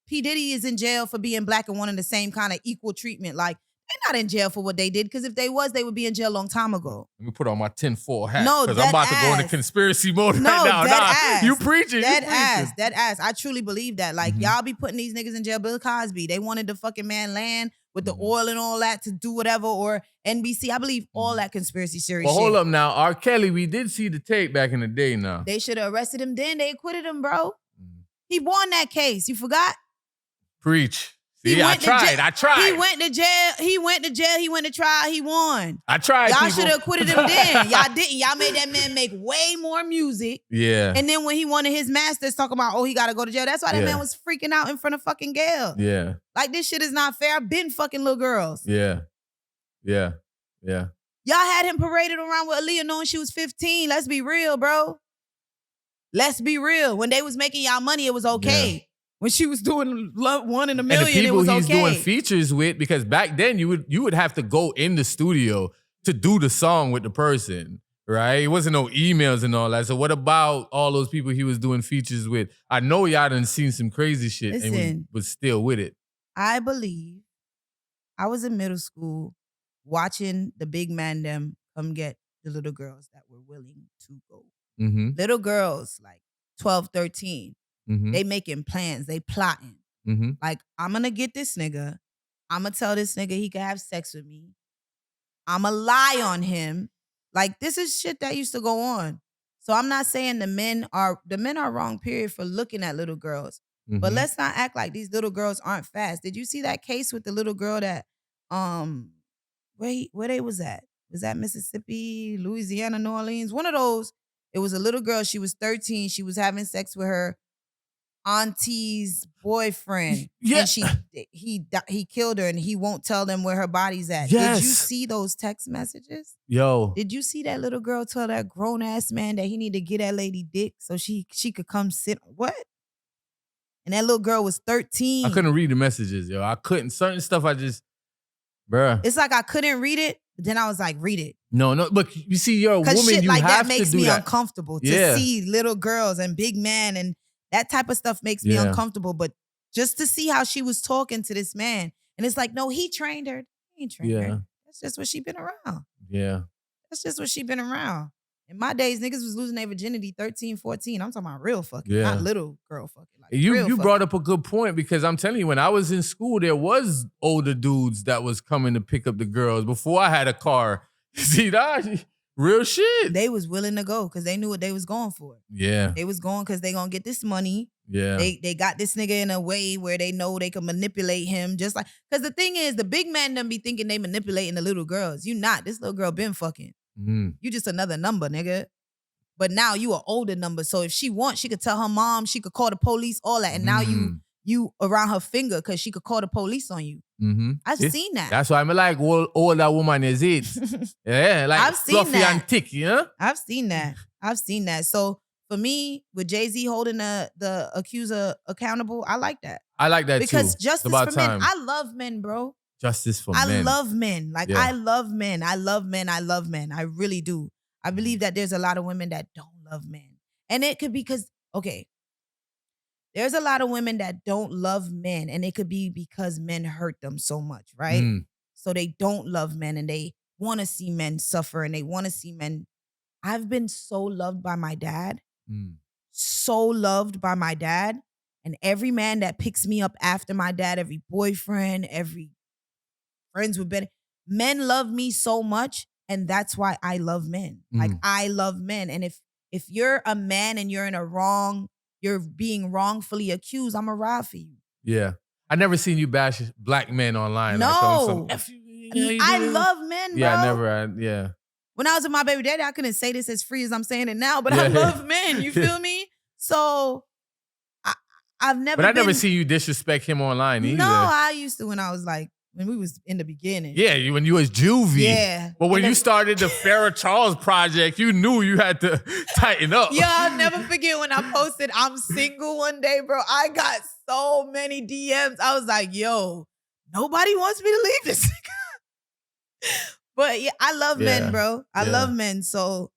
P. Diddy is in jail for being black and wanting the same kind of equal treatment. Like, they're not in jail for what they did, because if they was, they would be in jail a long time ago. Let me put on my tinfoil hat. No, because I'm about to go into ass. conspiracy mode No, right now. dead ass. You preaching. Dead ass. I truly believe that. Like, Mhm. y'all be putting these niggas in jail. Bill Cosby, they wanted the fucking man land with the Mhm. oil and all that to do whatever, or NBC. I believe all that conspiracy series But shit. hold up now. R. Kelly, we did see the tape back in the day now. They should have arrested him then. They acquitted him, bro. Mhm. He won that case. You forgot? Preach. He See, I went to tried. jail. I tried. He went to jail. He went to trial. He won. I tried. Y'all people. should have acquitted him then. Y'all didn't. Y'all made that man make way more music. Yeah. And then when he wanted his masters talking about, oh, he got to go to jail. That's why that Yeah. man was freaking out in front of fucking Gail. Yeah. Like, this shit is not fair. I've been fucking little girls. Yeah. Yeah. Yeah. Y'all had him paraded around with Aaliyah knowing she was 15. Let's be real, bro. Let's be real. When they was making y'all money, it was okay. Yeah. When she was doing Love 1 in a And Million, the people it was he's okay. doing features with, because back then you would have to go in the studio to do the song with the person, right? It wasn't no emails and all that. So what about all those people he was doing features with? I know y'all done seen some crazy shit and Listen. was still with it. I believe I was in middle school watching the big man them come get the little girls that were willing to go. Mm-hmm. Little girls, like 12, 13. Mm-hmm. They making plans. They plotting. Mm-hmm. Like, I'm going to get this nigga. I'm going to tell this nigga he can have sex with me. I'm going to lie on him. Like, this is shit that used to go on. So I'm not saying the men are wrong, period, for looking at little girls. But Mm-hmm. let's not act like these little girls aren't fast. Did you see that case with the little girl that where they was at? Was that Mississippi, Louisiana, New Orleans? One of those. It was a little girl. She was 13. She was having sex with her auntie's boyfriend. Yeah. And he killed her, and he won't tell them where her body's at. Yes. Did you see those text messages? Yo. Did you see that little girl tell that grown ass man that he need to get that lady dick so she could come sit? What? And that little girl was 13. I couldn't read the messages, yo. I couldn't. Certain stuff I just, bruh. It's like I couldn't read it, but then I was like, read it. No. But you see, you're a woman, Because shit you like have that makes to do me that. uncomfortable to Yeah. see little girls and big men, and that type of stuff makes me Yeah. uncomfortable. But just to see how she was talking to this man, and it's like, no, he trained her. He ain't trained Yeah. her. That's just what she been around. Yeah. That's just what she been around. In my days, niggas was losing their virginity 13, 14. I'm talking about real fucking, Yeah. not little girl fucking. Like real You fucking. brought up a good point, because I'm telling you, when I was in school, there was older dudes that was coming to pick up the girls before I had a car. See that? Real shit. They was willing to go because they knew what they was going for. Yeah. They was going because they gonna get this money. Yeah. They got this nigga in a way where they know they can manipulate him. Just like, because the thing is, the big man done be thinking they manipulating the little girls. You not. This little girl been fucking. Mm. You just another number, nigga. But now you an older number. So if she wants, she could tell her mom, she could call the police, all that. And now you around her finger because she could call the police on you. Mm-hmm. I've seen that. That's why I'm like, all that woman is it. Yeah, like I've seen fluffy that. and thick, you know? I've seen that. I've seen that. So for me, with Jay-Z holding the accuser accountable, I like that. I like that because too. justice for men. I love men, bro. Justice for I men. love men. Like, Yeah. I love men. I love men. I love men. I really do. I believe that there's a lot of women that don't love men. And it could be because, okay, there's a lot of women that don't love men, and it could be because men hurt them so much, right? Mm. So they don't love men, and they want to see men suffer, and they want to see men. I've been so loved by my dad, so loved by my dad, and every man that picks me up after my dad, every boyfriend, every friends with Ben, men love me so much, and that's why I love men. Like, I love men, and if you're a man and you're in a wrong, you're being wrongfully accused, I'm a ride for you. Yeah. I never seen you bash black men online. No. Like on some F you, I love men, bro. Yeah, I never. Yeah. When I was with my baby daddy, I couldn't say this as free as I'm saying it now, but Yeah. I love men. You feel me? So I've never. But I never seen you disrespect him online either. No, I used to when we was in the beginning. Yeah, when you was juvie. Yeah. But when And you then- started the Farrah Charles project, you knew you had to tighten up. Yo, I'll never forget when I posted I'm single one day, bro. I got so many DMs. I was like, yo, nobody wants me to leave this nigga. But yeah, I love men, bro. I love men. So,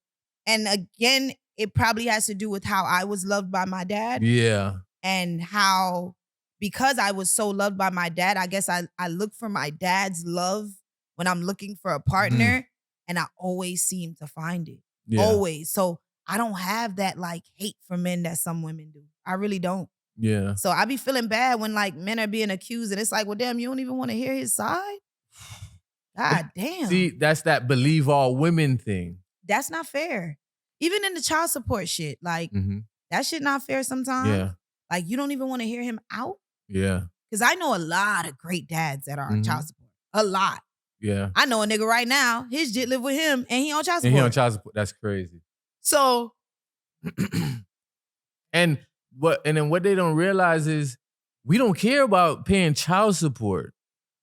and again, it probably has to do with how I was loved by my dad. Yeah. And how, because I was so loved by my dad, I guess I look for my dad's love when I'm looking for a partner, and I always seem to find it. Yeah. Always. So I don't have that like hate for men that some women do. I really don't. Yeah. So I be feeling bad when like men are being accused, and it's like, well, damn, you don't even want to hear his side? God damn. See, that's that believe all women thing. That's not fair. Even in the child support shit, like that shit not fair sometimes. Yeah. Like, you don't even want to hear him out? Yeah. Because I know a lot of great dads that are on child support. A lot. Yeah. I know a nigga right now, his jit live with him, and he on child support. And he on child support. That's crazy. So and then what they don't realize is we don't care about paying child support.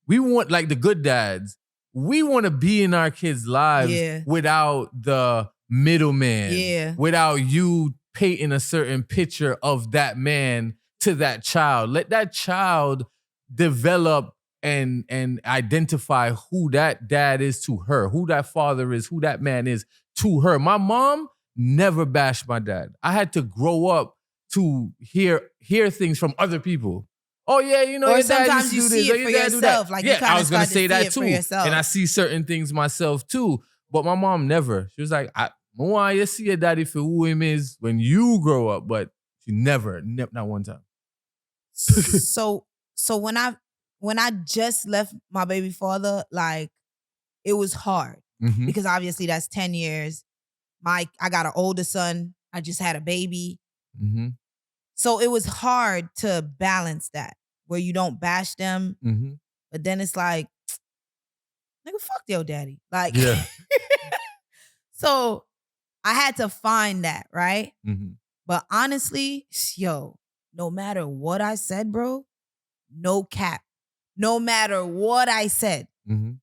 We want, like the good dads, we want to be in our kids' lives without the middleman. Yeah. Without you painting a certain picture of that man to that child. Let that child develop and identify who that dad is to her, who that father is, who that man is to her. My mom never bashed my dad. I had to grow up to hear things from other people. Oh yeah, you know, or your dad sometimes used to you do see this, or it for your dad do yourself. that. Like, yeah, you kind I of was gonna say that for too, yourself. and I see certain things myself too. But my mom never. She was like, "I want you see your daddy for who him is when you grow up," but she never, not one time. So when I just left my baby father, like, it was hard because obviously that's 10 years. I got an older son. I just had a baby. So it was hard to balance that, where you don't bash them, but then it's like, nigga, fuck your daddy. Like, Yeah. So I had to find that, right? But honestly, yo, no matter what I said, bro, no cap. No matter what I said,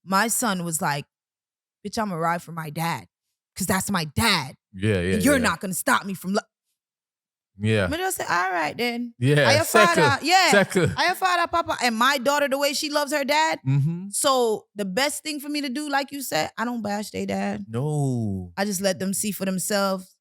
my son was like, bitch, I'm gonna ride for my dad. Cause that's my dad. Yeah. And you're not gonna stop me from Yeah. But I said, all right then. Yeah. I Second. father, papa. And my daughter, the way she loves her dad. So the best thing for me to do, like you said, I don't bash their dad. No. I just let them see for themselves.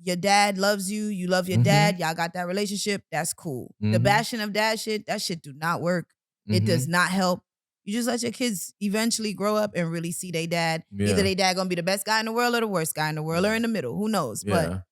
Your dad loves you. You love your dad. Y'all got that relationship. That's cool. The bashing of dad shit, that shit do not work. It does not help. You just let your kids eventually grow up and really see their dad. Yeah. Either their dad gonna be the best guy in the world or the worst guy in the world or in the middle. Who knows? Yeah. But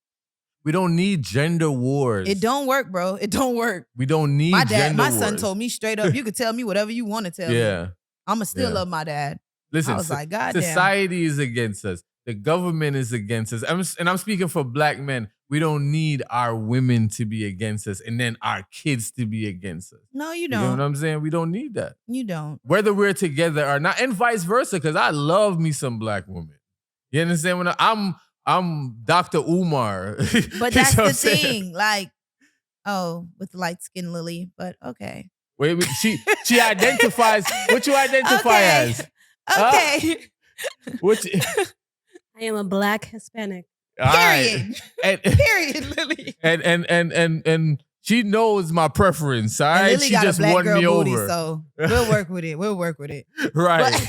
we don't need gender wars. it don't work, bro. It don't work. We don't need My son wars. told me straight up, you could tell me whatever you want to tell me. Yeah. I'ma still Yeah. love my dad. Listen, I was like, God damn. society is against us. the government is against us. I'm speaking for black men. We don't need our women to be against us and then our kids to be against us. No, you You know what don't. I'm saying? We don't need that. You don't. Whether we're together or not, and vice versa, because I love me some black women. You understand? When I'm Dr. Umar. But that's the thing. Like, with light skin Lily, but okay. Wait, she identifies what you identify Okay. as. Okay. What I am a black Hispanic. all right. Period. Period, Lily. And she knows my preference. All And right. Lily She got just a black won girl me booty, over. so we'll work with it. We'll work with it. Right. But,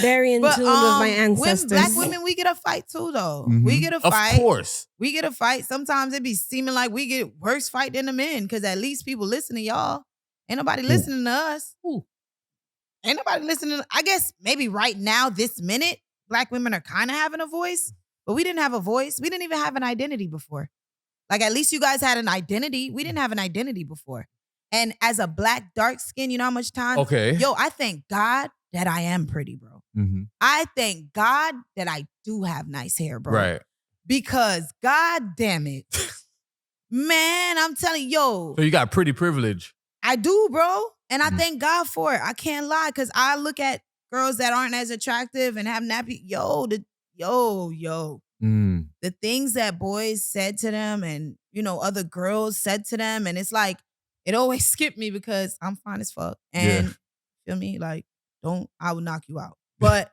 Very in tune with my women, ancestors. black women, we get a fight too, though. Mhm. We get a fight. Of course. We get a fight. Sometimes it be seeming like we get worse fight than the men, because at least people listen to y'all. Ain't nobody listening to us. Ooh. Ain't nobody listening. I guess maybe right now, this minute, black women are kind of having a voice, but we didn't have a voice. We didn't even have an identity before. Like, at least you guys had an identity. We didn't have an identity before. And as a black, dark skin, you know how much time? Okay. Yo, I thank God that I am pretty, bro. Mhm. I thank God that I do have nice hair, bro. Right. Because God damn it. Man, I'm telling you, yo, So you got pretty privilege. I do, bro. And I Mhm. thank God for it. I can't lie, because I look at girls that aren't as attractive and have nappy. Mm. The things that boys said to them and, other girls said to them. And it's like, it always skipped me because I'm fine as fuck. And feel me? Like, I will knock you out. But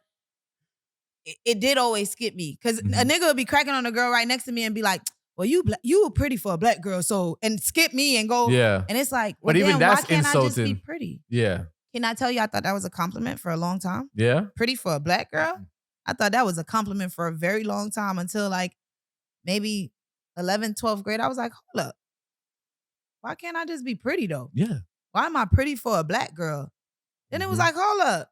it did always skip me, because Mhm. a nigga would be cracking on a girl right next to me and be like, well, you were pretty for a black girl. So, and skip me and go. Yeah. And it's like, well, But even damn, that's why can't I just be insulting. pretty? Yeah. Can I tell you, I thought that was a compliment for a long time. Yeah. Pretty for a black girl? Mm. I thought that was a compliment for a very long time, until like maybe 11th, 12th grade. I was like, hold up. Why can't I just be pretty though? Yeah. Why am I pretty for a black girl? Then it was Mhm. like, hold up.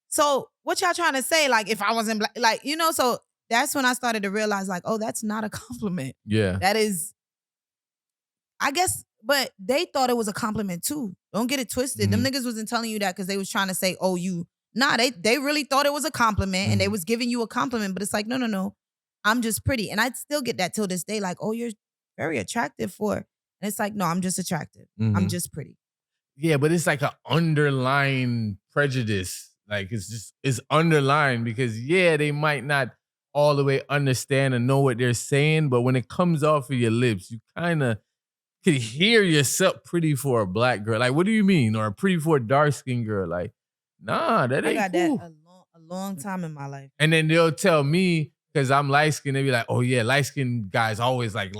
So what y'all trying to say? Like, if I wasn't black, like, so that's when I started to realize, like, oh, that's not a compliment. Yeah. That is, I guess, but they thought it was a compliment too. Don't get it twisted. Them niggas wasn't telling you that because they was trying to say, oh, they really thought it was a compliment and they was giving you a compliment, but it's like, no. I'm just pretty. And I still get that till this day, like, oh, you're very attractive for. And it's like, no, I'm just attractive. I'm Mhm. just pretty. Yeah, but it's like an underlying prejudice. Like it's underlying because they might not all the way understand and know what they're saying, but when it comes off of your lips, you kind of can hear yourself pretty for a black girl. Like, what do you mean? Or pretty for a dark skinned girl? Like, nah, that I ain't got cool. that a long time in my life. And then they'll tell me, because I'm light skinned, they be like, oh yeah, light skinned guys always like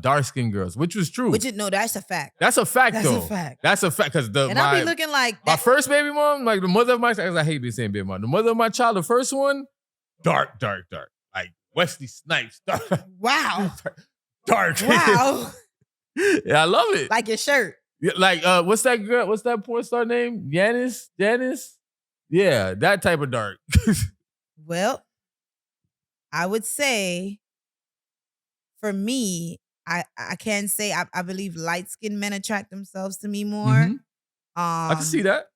dark skinned girls, which was true. No, that's a fact. That's a fact That's though. a fact. That's a fact. Because I be looking like my that. first baby mom, like the mother of my child, I hate being saying baby mom. The mother of my child, the first one, dark. Like Wesley Snipes, dark. Wow. Dark. Wow. Yeah, I love it. Like your shirt. Yeah, like what's that girl? What's that porn star name? Janice? Yeah, that type of dark. Well, I would say for me, I can say I believe light-skinned men attract themselves to me more. Mhm. I can see that.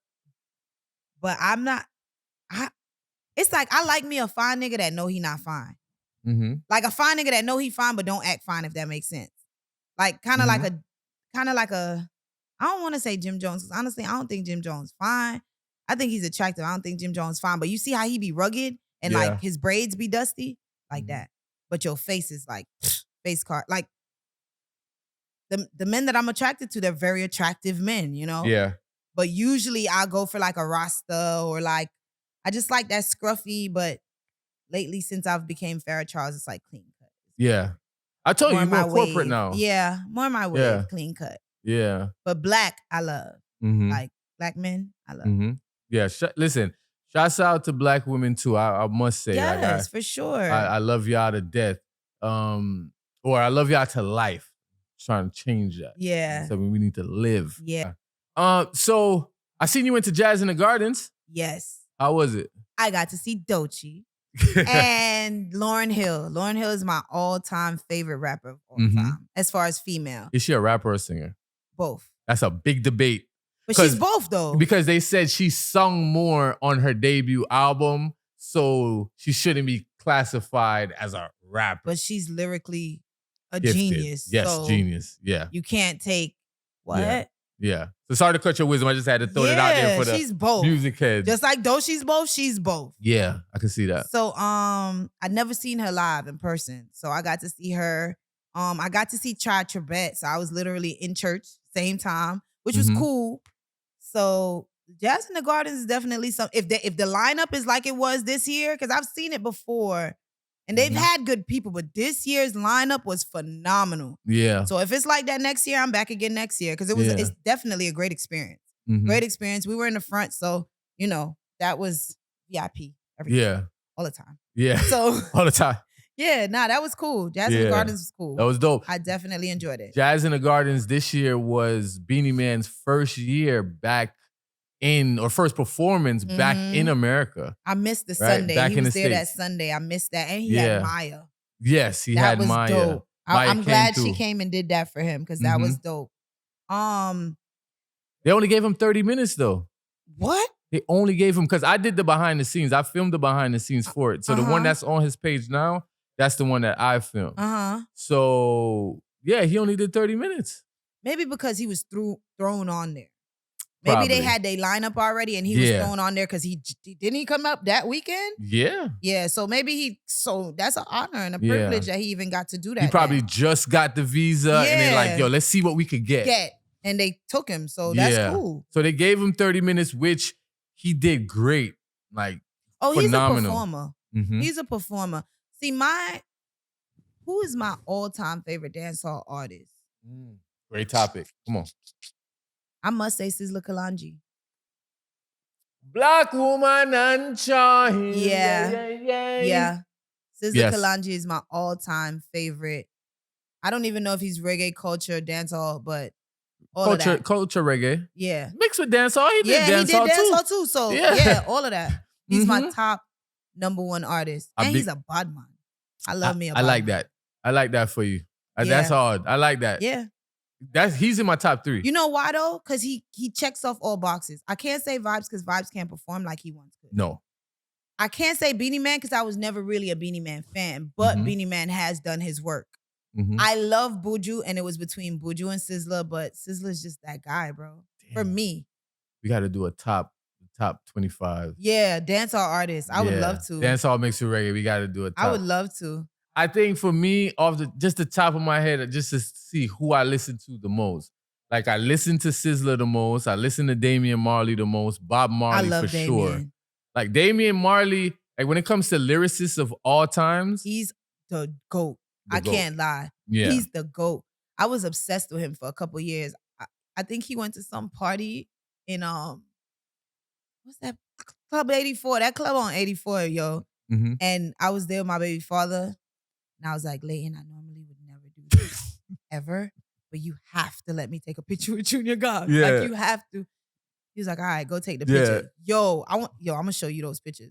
But I'm not. It's like I like me a fine nigga that know he not fine. Mm-hmm. Like a fine nigga that know he fine but don't act fine, if that makes sense. Like kind of like a. I don't want to say Jim Jones, because honestly, I don't think Jim Jones fine. I think he's attractive. I don't think Jim Jones fine. But you see how he be rugged and like his braids be dusty? Like that. But your face is like face card. Like the men that I'm attracted to, they're very attractive men, Yeah. But usually I'll go for like a Rasta, or like, I just like that scruffy, but lately since I've became Farrah Charles, it's like clean cut. Yeah. I told you, you're more corporate wave. now. Yeah, more my wave, Yeah. clean cut. Yeah. But black, I love. Mm-hmm. Like black men, I love. Mm-hmm. Yeah. Listen, shouts out to black women too. I must say. Yes, for sure. I love y'all to death. Or I love y'all to life. Trying to change that. Yeah. So we need to live. Yeah. So I seen you went to Jazz in the Gardens. Yes. How was it? I got to see Doechii and Lauryn Hill. Lauryn Hill is my all-time favorite rapper of all time, as far as female. Is she a rapper or a singer? Both. That's a big debate. But she's both though. Because they said she sung more on her debut album, so she shouldn't be classified as a rapper. But she's lyrically a Gifted. genius. Yes, so genius. Yeah. You can't take what? Yeah. So sorry to cut your wisdom. I just had to throw that out there for the she's both. music heads. Just like though she's both. Yeah, I can see that. So I'd never seen her live in person. So I got to see her. I got to see Tried Trebet. So I was literally in church same time, which was cool. So Jazz in the Gardens is definitely something. If the lineup is like it was this year, because I've seen it before, and they've had good people, but this year's lineup was phenomenal. Yeah. So if it's like that next year, I'm back again next year because it's definitely a great experience. Great experience. We were in the front, so that was VIP. All the time. Yeah. So all the time. Yeah, that was cool. Jazz in the Gardens was cool. That was dope. I definitely enjoyed it. Jazz in the Gardens this year was Beanie Man's first year back first performance back in America. I missed the Sunday. Back he in was the there States. that Sunday. I missed that. And he had Maya. Yes, he had Maya. That was dope. Maya I'm glad through. she came and did that for him because that was dope. They only gave him 30 minutes though. What? They only gave him, because I did the behind the scenes. I filmed the behind the scenes for it. So the one that's on his page now, that's the one that I filmed. So yeah, he only did 30 minutes. Maybe because he was thrown on there. Probably. Maybe they had their lineup already and he was thrown on there because didn't he come up that weekend? Yeah. Yeah, so maybe that's an honor and a privilege that he even got to do that. He probably just got the visa and they're like, yo, let's see what we could get. And they took him, so that's cool. So they gave him 30 minutes, which he did great. Like, phenomenal. He's a performer. He's a performer. See, who is my all-time favorite dancehall artist? Great topic. Come on. I must say Sizzla Kalonji. Black woman and child. Yeah. Sizzla Kalonji is my all-time favorite. I don't even know if he's reggae culture, dancehall, but all of that. Culture reggae. Yeah. Mixed with dancehall. He did dancehall too. So yeah, all of that. He's my top #1 artist. And he's a bad man. I love me a bad I like man. that. I like that for you. That's hard. I like that. Yeah. He's in my top 3. You know why though? Because he checks off all boxes. I can't say Vibes because Vibes can't perform like he once could. No. I can't say Beanie Man because I was never really a Beanie Man fan, but Beanie Man has done his work. I love Buju, and it was between Buju and Sizzla, but Sizzla's just that guy, bro. Damn. For me. We got to do a top 25. Yeah, dancehall artists. I would love to. Dancehall mixed with reggae. We got to do a top. I would love to. I think for me, off just the top of my head, just to see who I listen to the most. Like I listen to Sizzla the most. I listen to Damian Marley the most. Bob Marley for sure. Like Damian Marley, like when it comes to lyricists of all times, he's the GOAT. I can't lie. Yeah. He's the GOAT. I was obsessed with him for a couple years. I think he went to some party in what's that? Club 84. That club on 84, yo. And I was there with my baby father. And I was like, Leighton, I normally would never do this ever, but you have to let me take a picture with Junior Gong. Yeah. Like you have to. He was like, all right, go take the picture. Yo, I'm gonna show you those pictures.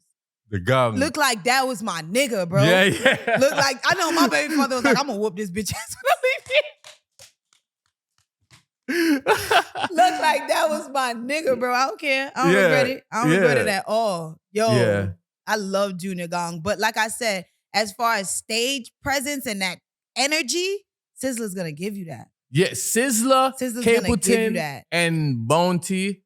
The gum. Look like that was my nigga, bro. Yeah. Look like, I know my baby father was like, I'm gonna whoop this bitch ass when I leave here. Look like that was my nigga, bro. I don't care. I don't regret it. I don't regret it at all. Yo, I love Junior Gong. But like I said, as far as stage presence and that energy, Sizzla's gonna give you that. Yeah, Sizzla's gonna give you Capleton, that. and Bounty.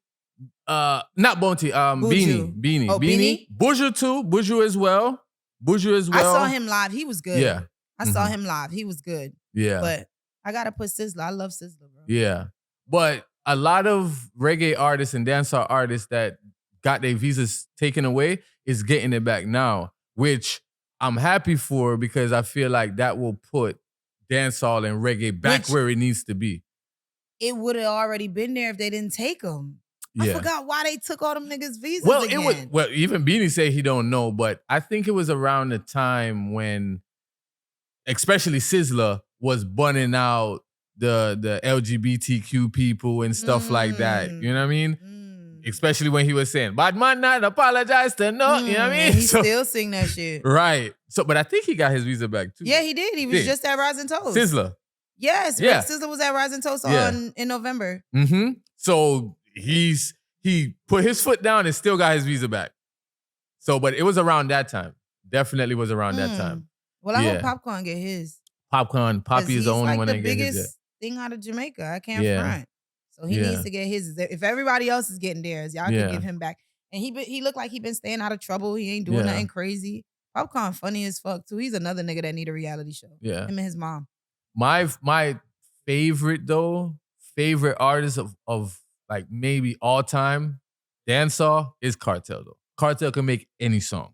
Not Bounty, Buju. Beanie. Oh, Beanie? Buju too. Buju as well. I saw him live. He was good. Yeah. I saw him live. He was good. Yeah. But I gotta put Sizzla. I love Sizzla, bro. Yeah. But a lot of reggae artists and dancehall artists that got their visas taken away is getting it back now, which I'm happy for because I feel like that will put dancehall and reggae back where it needs to be. It would have already been there if they didn't take them. I forgot why they took all them niggas' visas again. Even Beanie say he don't know, but I think it was around the time when, especially Sizzla, was bunning out the LGBTQ people and stuff like that. You know what I mean? Especially when he was saying, "Bad man not apologize to no," you know what I mean? He still sing that shit. Right. So, but I think he got his visa back too. Yeah, he did. He was just at Rising Toast. Sizzla. Yes, Yeah. Sizzla was at Rising Toast in November. So he put his foot down and still got his visa back. So, but it was around that time. Definitely was around that time. Well, I Yeah. hope Popcorn get his. Popcorn, 'Cause Poppy is the he's only like one the that get his. biggest thing out of Jamaica. I can't Yeah. front. So he Yeah. needs to get his. If everybody else is getting theirs, y'all Yeah. can give him back. And he looked like he been staying out of trouble. He ain't doing Yeah. nothing crazy. Popcorn funny as fuck too. He's another nigga that need a reality show. Yeah. Him and his mom. My favorite artist of like maybe all time dancehall is Cartel though. Cartel can make any song.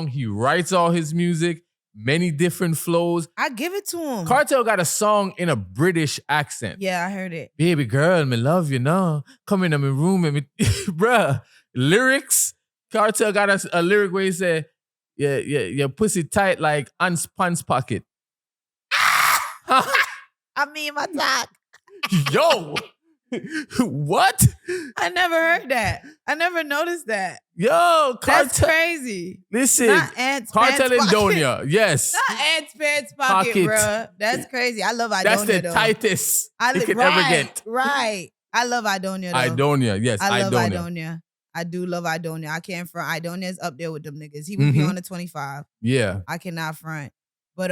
He writes all his music, many different flows. I give it to him. Cartel got a song in a British accent. Yeah, I heard it. Baby girl, me love you now. Come in my room and me, bruh. Lyrics. Cartel got a lyric where he said, "Yeah, your pussy tight like Ant's pants pocket." I mean, my talk. Yo, what? I never heard that. I never noticed that. Yo, That's Cartel. crazy. Listen, Not Ant's Cartel pants and pocket. Donia. Yes, Not Ant's pants pocket, bruh. That's crazy. I love Idonia, that's the though. tightest you could ever get. Right. I love Idonia, though. Idonia, yes, I love Idonia. Idonia. I do love Idonia. I can't front. Idonia's up there with them niggas. He would be on the 25. Yeah, I cannot front. But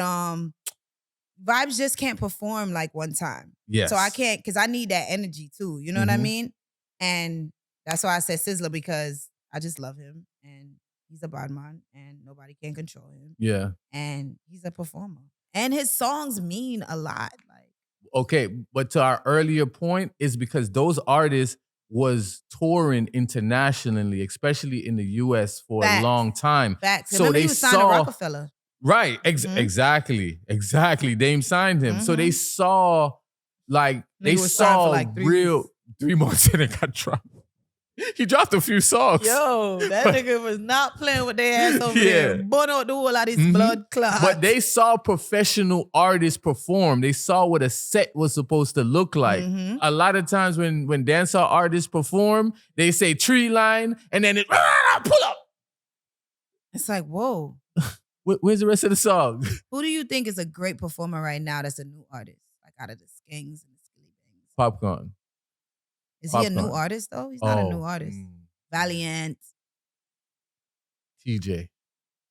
Vibes just can't perform like one time. yes. So I can't, because I need that energy too. You know what I Mhm. mean? And that's why I said Sizzler, because I just love him and he's a bad man and nobody can control him. Yeah. And he's a performer. And his songs mean a lot. Like, Okay, but to our earlier point is because those artists was touring internationally, especially in the US for Facts. a long time. facts. So Remember they he was signed to saw Rockefeller. right, Mhm. exactly. Dame signed him, so they Mhm. saw like they Nigga was signed for saw like 3 real weeks. 3 months and it got dropped. He dropped a few songs. Yo, that nigga was not playing with their ass over Yeah. there. Burn out the whole of this Mhm. blood clot. But they saw professional artists perform. They saw what a set was supposed to look like. Mhm. A lot of times when dancehall artists perform, they say tree line and then it pull up. It's like, whoa. Where's the rest of the song? Who do you think is a great performer right now that's a new artist? Like out of the Skanks and the Skilly Bangs. Popcorn. Is he a new Popcorn. artist though? He's not a new Oh, artist. mm. Valiant. TJ.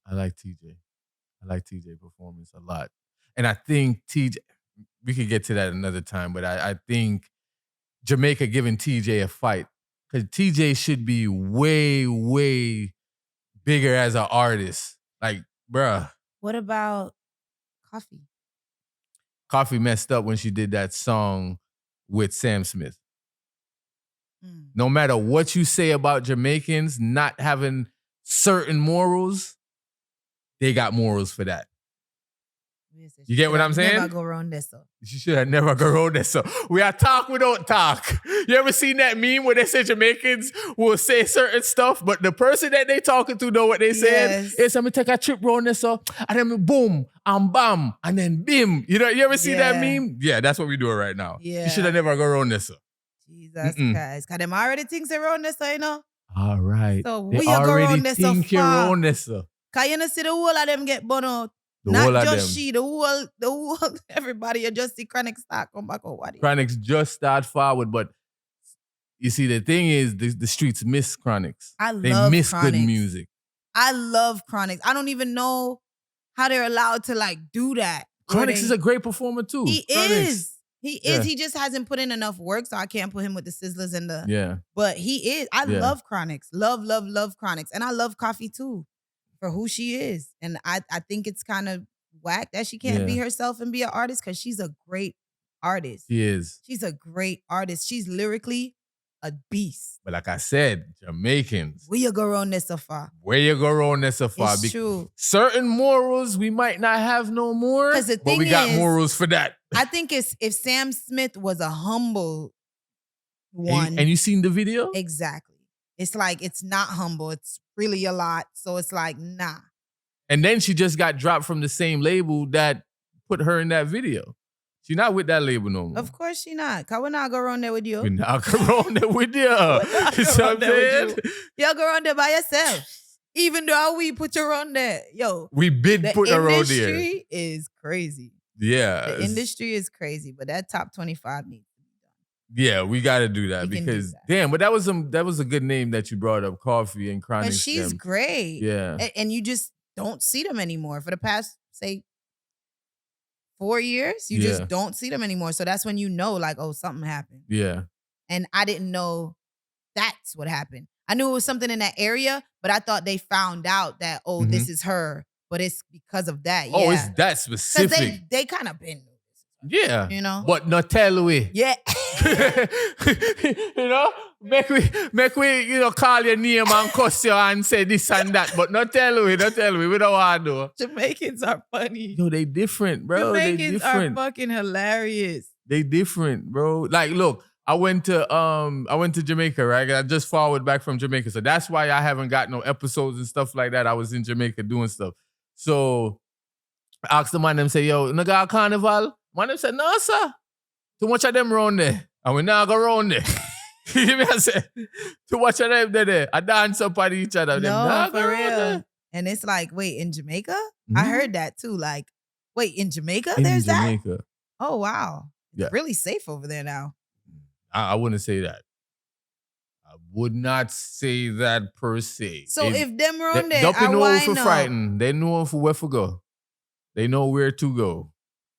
I like TJ performance a lot. And I think TJ, we could get to that another time, but I think Jamaica giving TJ a fight. Because TJ should be way, way bigger as an artist. Like, bruh, What about Coffee? Coffee messed up when she did that song with Sam Smith. Mm. No matter what you say about Jamaicans not having certain morals, they got morals for that. You get what I'm saying? Never go around this. So. You should have never go on that. So we are talk, we don't talk. You ever seen that meme where they say Jamaicans will say certain stuff, but the person that they talking to know what they said? Yes. Yes, I'm gonna take a trip round this, so and then boom, and bam, and then bim. You ever see that Yeah. meme? Yeah, that's what we doing right now. Yeah. You should have never go around this. So. Jesus Christ. Because them already thinks around this, so, you know? All right. So They we are go already around this so think you're far. on this. So. Because you know see the whole of them get burnt out. The Not whole of just them. she, the whole, everybody. You just see Chronic start come back over there. Chronics just start forward, but you see, the thing is, the streets miss Chronics. I They love miss Chronics. good music. I love Chronics. I don't even know how they're allowed to like do that. Chronics is a great performer too. He Chronix. is. He is. Yeah. He just hasn't put in enough work, so I can't put him with the Sizzlers and the. Yeah. But he is. I Yeah. love Chronics. Love Chronics. And I love Coffee too for who she is. And I think it's kind of whack that she can't Yeah. be herself and be an artist because she's a great artist. He is. She's a great artist. She's lyrically a beast. But like I said, Jamaicans, Where you go on this so far? where you go wrong this so far? It's true. Certain morals we might not have no more, 'Cause the but we thing got is- morals for that. I think it's if Sam Smith was a humble one. And you seen the video? Exactly. It's like it's not humble. It's really a lot. So it's like, nah. And then she just got dropped from the same label that put her in that video. She not with that label no more. Of course she not. Cause we not go around there with you. We not corona with you. You know not what I'm around there saying? with You go around there by yourself. Even though we put you on there. Yo, We bid the put her on there. industry is crazy. Yeah. The industry is crazy, but that top 25 needs to be done. Yeah, we got to do that We can do because that. damn, but that was a good name that you brought up, Coffee and Chronic But she's Stem. great. Yeah. And you just don't see them anymore. For the past, say, 4 years, you just don't see them anymore. So that's when you know, like, oh, something happened. Yeah. And I didn't know that's what happened. I knew it was something in that area, but I thought they found out that, oh, this is her. But it's because of that. Yeah. Oh, it's that Because specific. they kind of been. Yeah. You know? But not tell we. Yeah. You know? Make we, call your name and cuss you and say this and that. But not tell we. We don't want to do. Jamaicans are funny. Yo, they different, bro. Jamaicans are fucking hilarious. They different, bro. Like, look, I went to Jamaica, right? I just forward back from Jamaica. So that's why I haven't got no episodes and stuff like that. I was in Jamaica doing stuff. So I asked the man, them say, yo, no got a carnival? Man, them said, no, sir. Too much of them round there. And we now go round there. You hear me? I said, too much of them there. I dance up at each other. No, for real. And it's like, wait, in Jamaica? I heard that too. Like, wait, in Jamaica there's Jamaica. that? Oh, wow. It's Yeah. really safe over there now. I wouldn't say that. I would not say that per se. So if them round there, don't know why for not? frightened. They know for where to go. They know where to go.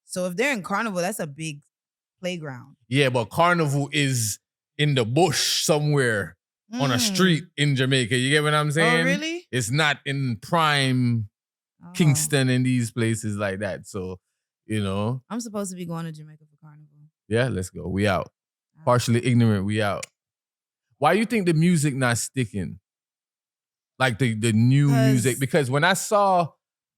So if they're in Carnival, that's a big playground. Yeah, but Carnival is in the bush somewhere on a street in Jamaica. You get what I'm saying? Oh, really? It's not in prime Oh. Kingston and these places like that. So, I'm supposed to be going to Jamaica for Carnival. yeah, let's go. We out. Partially ignorant, we out. Why you think the music not sticking? Like the new music? Because when I saw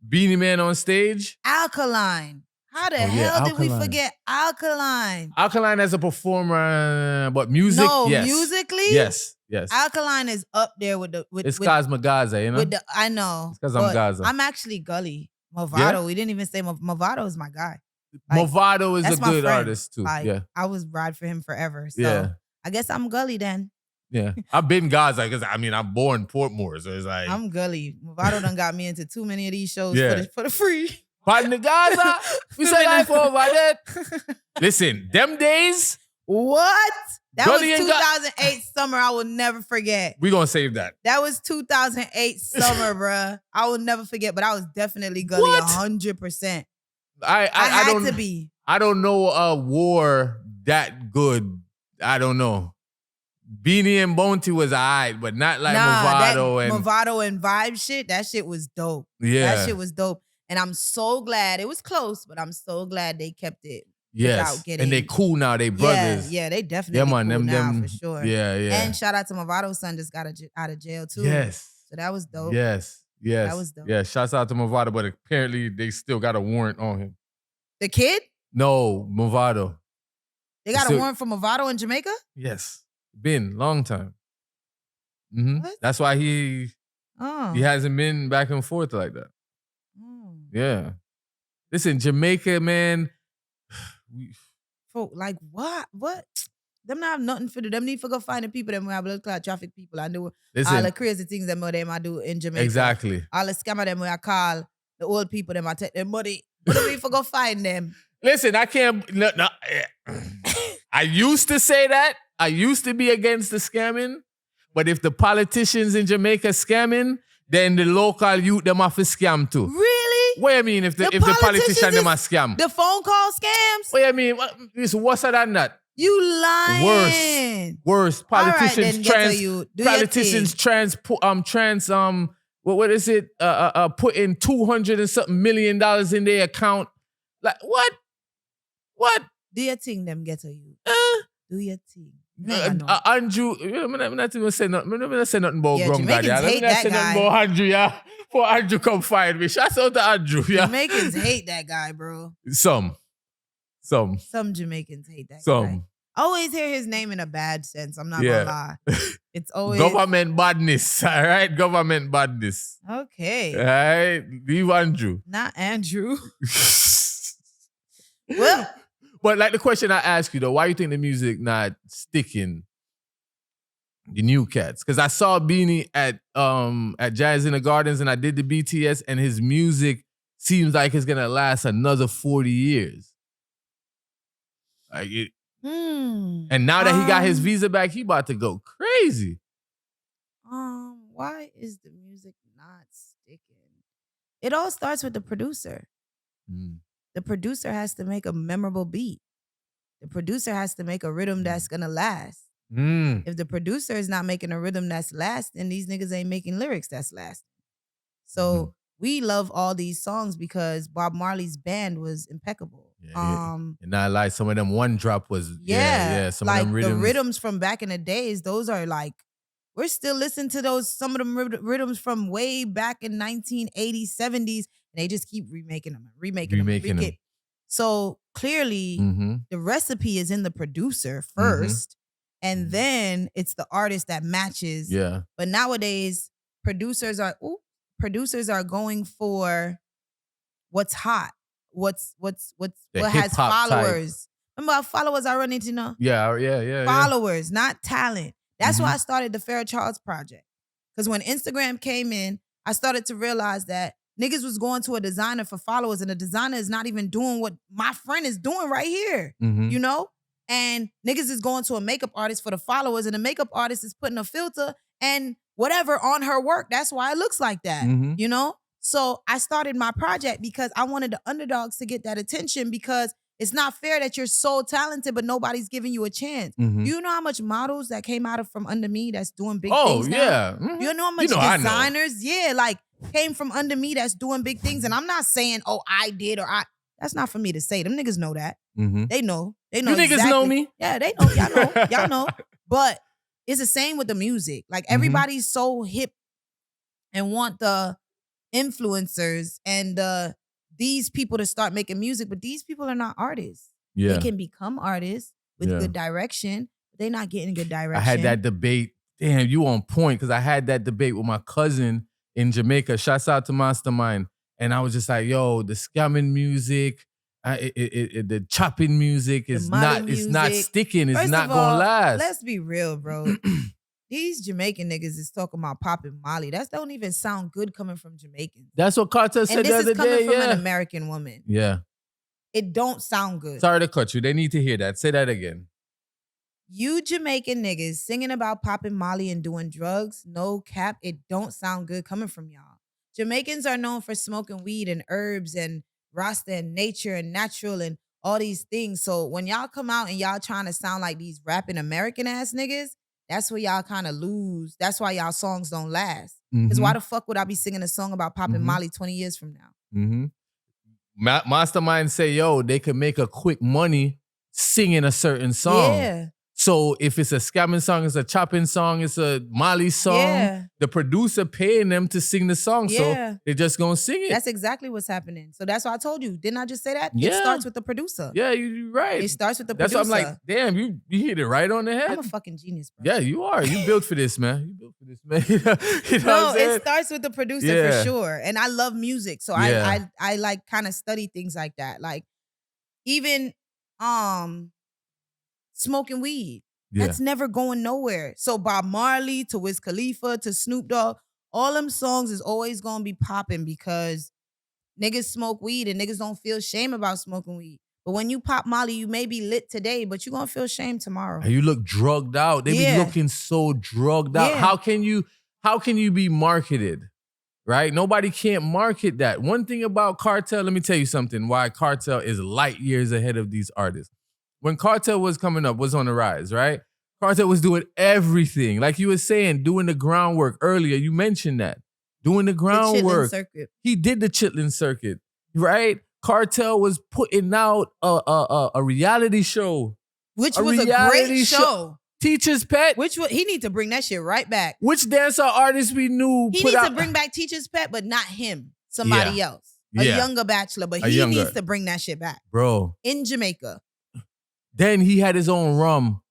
Beanie Man on stage. Alkaline. How the hell did we Alkaline. forget Alkaline? Alkaline as a performer, but music, No, yes. musically? Yes. Alkaline is up there with the It's Cosmo Gaza, you know? I know. It's 'cause I'm but Gaza. I'm actually Gully. Movado. Yeah? We didn't even say Movado is my guy. Like, Movado is that's a my good friend. artist too. Like, yeah. I was ride for him forever. So Yeah. I guess I'm Gully then. Yeah. I've been Gaza because I'm born Portmore. So it's like I'm Gully. Movado done got me into too many of these shows Yeah. for the free. Pardon the Gaza. We say life over there. Listen, them days, What? That Gully was ain't got- 2008 summer. I will never forget. we gonna save that. That was 2008 summer, bruh. I will never forget, but I was definitely Gully What? 100%. I I had don't to be. I don't know a war that good. I don't know. Beanie and Bounty was alright, but not like Movado and Movado and Vibe shit, that shit was dope. yeah. That shit was dope. And I'm so glad. It was close, but I'm so glad they kept it. Yes. without getting- And they cool now, they brothers. Yeah, they definitely Yeah, man, cool them now them for sure. Yeah, yeah. And shout out to Movado's son just got out of jail too. Yes. So that was dope. Yes. Yes. That was dope. Yeah, shouts out to Movado, but apparently they still got a warrant on him. The kid? No, Movado. They got Still- a warrant for Movado in Jamaica? Yes. Been long time. What? That's why he Oh. hasn't been back and forth like that. Mm. Yeah. Listen, Jamaica, man. For, like what? What? Them not have nothing for them. Need to go find the people them who have blood clot traffic people and do Listen, all the crazy things them I do in Jamaica. exactly. All the scammer them where I call the old people them I take their money. But we for go find them. Listen, I can't. No, I used to say that. I used to be against the scamming. But if the politicians in Jamaica scamming, then the local youth them have to scam too. Really? What you mean if the politicians politician them a is- scam? The phone call scams? What you mean? It's worse than that. You lying. Worse. All right, Politicians then, ghetto you. Do your politicians thing. what is it? Put in $200 and something million in their account. Like what? What? Do your thing, them ghetto you. Do your thing. Andrew, I'm not even saying nothing. I'm not saying nothing about Yeah, Grum Jamaicans God. hate I'm not that saying nothing guy. about Andrew, yeah. For Andrew come find me. Shout out to Andrew, yeah. Jamaicans hate that guy, bro. Some. Some Jamaicans hate that guy. Some. I always hear his name in a bad sense. I'm not Yeah. gonna lie. It's always Government badness, all right? Government badness. okay. All right? Leave Andrew. Not Andrew. Well, But like the question I ask you though, why you think the music not sticking? The new cats, because I saw Beanie at Jazz in the Gardens and I did the BTS and his music seems like it's gonna last another 40 years. Like And now that he got his visa back, he about to go crazy. Why is the music not sticking? It all starts with the producer. The producer has to make a memorable beat. The producer has to make a rhythm that's gonna last. If the producer is not making a rhythm that's lasting, these niggas ain't making lyrics that's lasting. So we love all these songs because Bob Marley's band was impeccable. And not like some of them one drop was some like of them rhythms. the rhythms from back in the days, those are like, we're still listening to those, some of them rhythms from way back in 1980s, 70s, and they just keep remaking them. So clearly the recipe is in the producer first, and then it's the artist that matches. Yeah. But nowadays, producers are going for what's hot, what has followers. Remember how followers are running to know? Yeah. Followers, not talent. That's why I started the Fair Charles Project. Because when Instagram came in, I started to realize that niggas was going to a designer for followers, and the designer is not even doing what my friend is doing right here, you know? And niggas is going to a makeup artist for the followers, and the makeup artist is putting a filter and whatever on her work. That's why it looks like that, you know? So I started my project because I wanted the underdogs to get that attention, because it's not fair that you're so talented, but nobody's giving you a chance. You know how much models that came out of from under me that's doing big things now? You know how much designers, like came from under me that's doing big things. And I'm not saying, I did or I. That's not for me to say. Them niggas know that. They know. They know. You exactly. niggas know me. Yeah, they know. Y'all know. Y'all know. But it's the same with the music. Like everybody's so hip and want the influencers and these people to start making music, but these people are not artists. They can become artists with good direction, but they're not getting good direction. I had that debate. Damn, you on point, because I had that debate with my cousin in Jamaica. Shouts out to Mastermind. And I was just like, yo, the scamming music, the chopping music is not sticking. It's not gonna last. Let's be real, bro. These Jamaican niggas is talking about popping Molly. That don't even sound good coming from Jamaicans. That's what Carter said the other day. And this is coming from an American woman. Yeah. It don't sound good. Sorry to cut you. They need to hear that. Say that again. You Jamaican niggas singing about popping Molly and doing drugs, no cap, it don't sound good coming from y'all. Jamaicans are known for smoking weed and herbs and Rasta and nature and natural and all these things. So when y'all come out and y'all trying to sound like these rapping American ass niggas, that's where y'all kind of lose. That's why y'all songs don't last. Because why the fuck would I be singing a song about popping Molly 20 years from now? Mastermind say, yo, they could make a quick money singing a certain song. Yeah. So if it's a scamming song, it's a chopping song, it's a Molly song, the producer paying them to sing the song. So they're just going to sing it. That's exactly what's happening. So that's why I told you. Didn't I just say that? Yeah. It starts with the producer. Yeah, you're right. It starts with the That's producer. why I'm like, damn, you hit it right on the head. I'm a fucking genius, bro. Yeah, you are. You built for this, man. You built for this, man. you know what I'm saying? It starts with the producer for sure. And I love music. So I like kind of study things like that. Like even smoking weed. That's never going nowhere. So Bob Marley to Wiz Khalifa to Snoop Dogg, all them songs is always going to be popping because niggas smoke weed and niggas don't feel shame about smoking weed. But when you pop Molly, you may be lit today, but you're going to feel shame tomorrow. And you look drugged out. They be looking so drugged out. How can you be marketed? Right? Nobody can't market that. One thing about Cartel, let me tell you something, why Cartel is light years ahead of these artists. When Cartel was coming up, was on the rise, right? Cartel was doing everything. Like you were saying, doing the groundwork earlier. You mentioned that. Doing the groundwork. The Chitlin circuit. He did the Chitlin circuit, right? Cartel was putting out a reality show. Which was a great show. Teacher's Pet. He need to bring that shit right back. Which dancehall artist we knew He needs to bring back Teacher's Pet, but not him. Somebody else. A younger bachelor, but he needs to bring that shit back. Bro. In Jamaica. Then he had his own rum.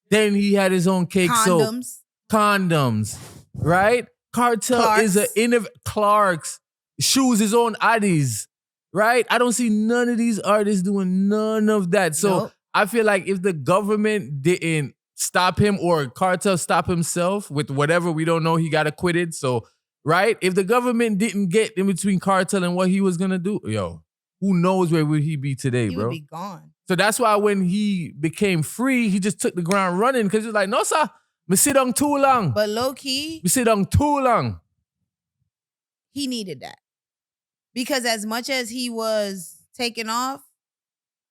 Then he had his own cake soap. Condoms. Right? Cartel Clarks. is Clarks. Shoes, his own Addies. Right? I don't see none of these artists doing none of that. So I feel like if the government didn't stop him or Cartel stop himself with whatever, we don't know, he got acquitted. So, right? If the government didn't get in between Cartel and what he was going to do, yo, who knows where would he be today, bro? He would be gone. So that's why when he became free, he just took the ground running because he was like, no, sir, me sit down too long. But low key, Me sit down too long. he needed that. Because as much as he was taken off,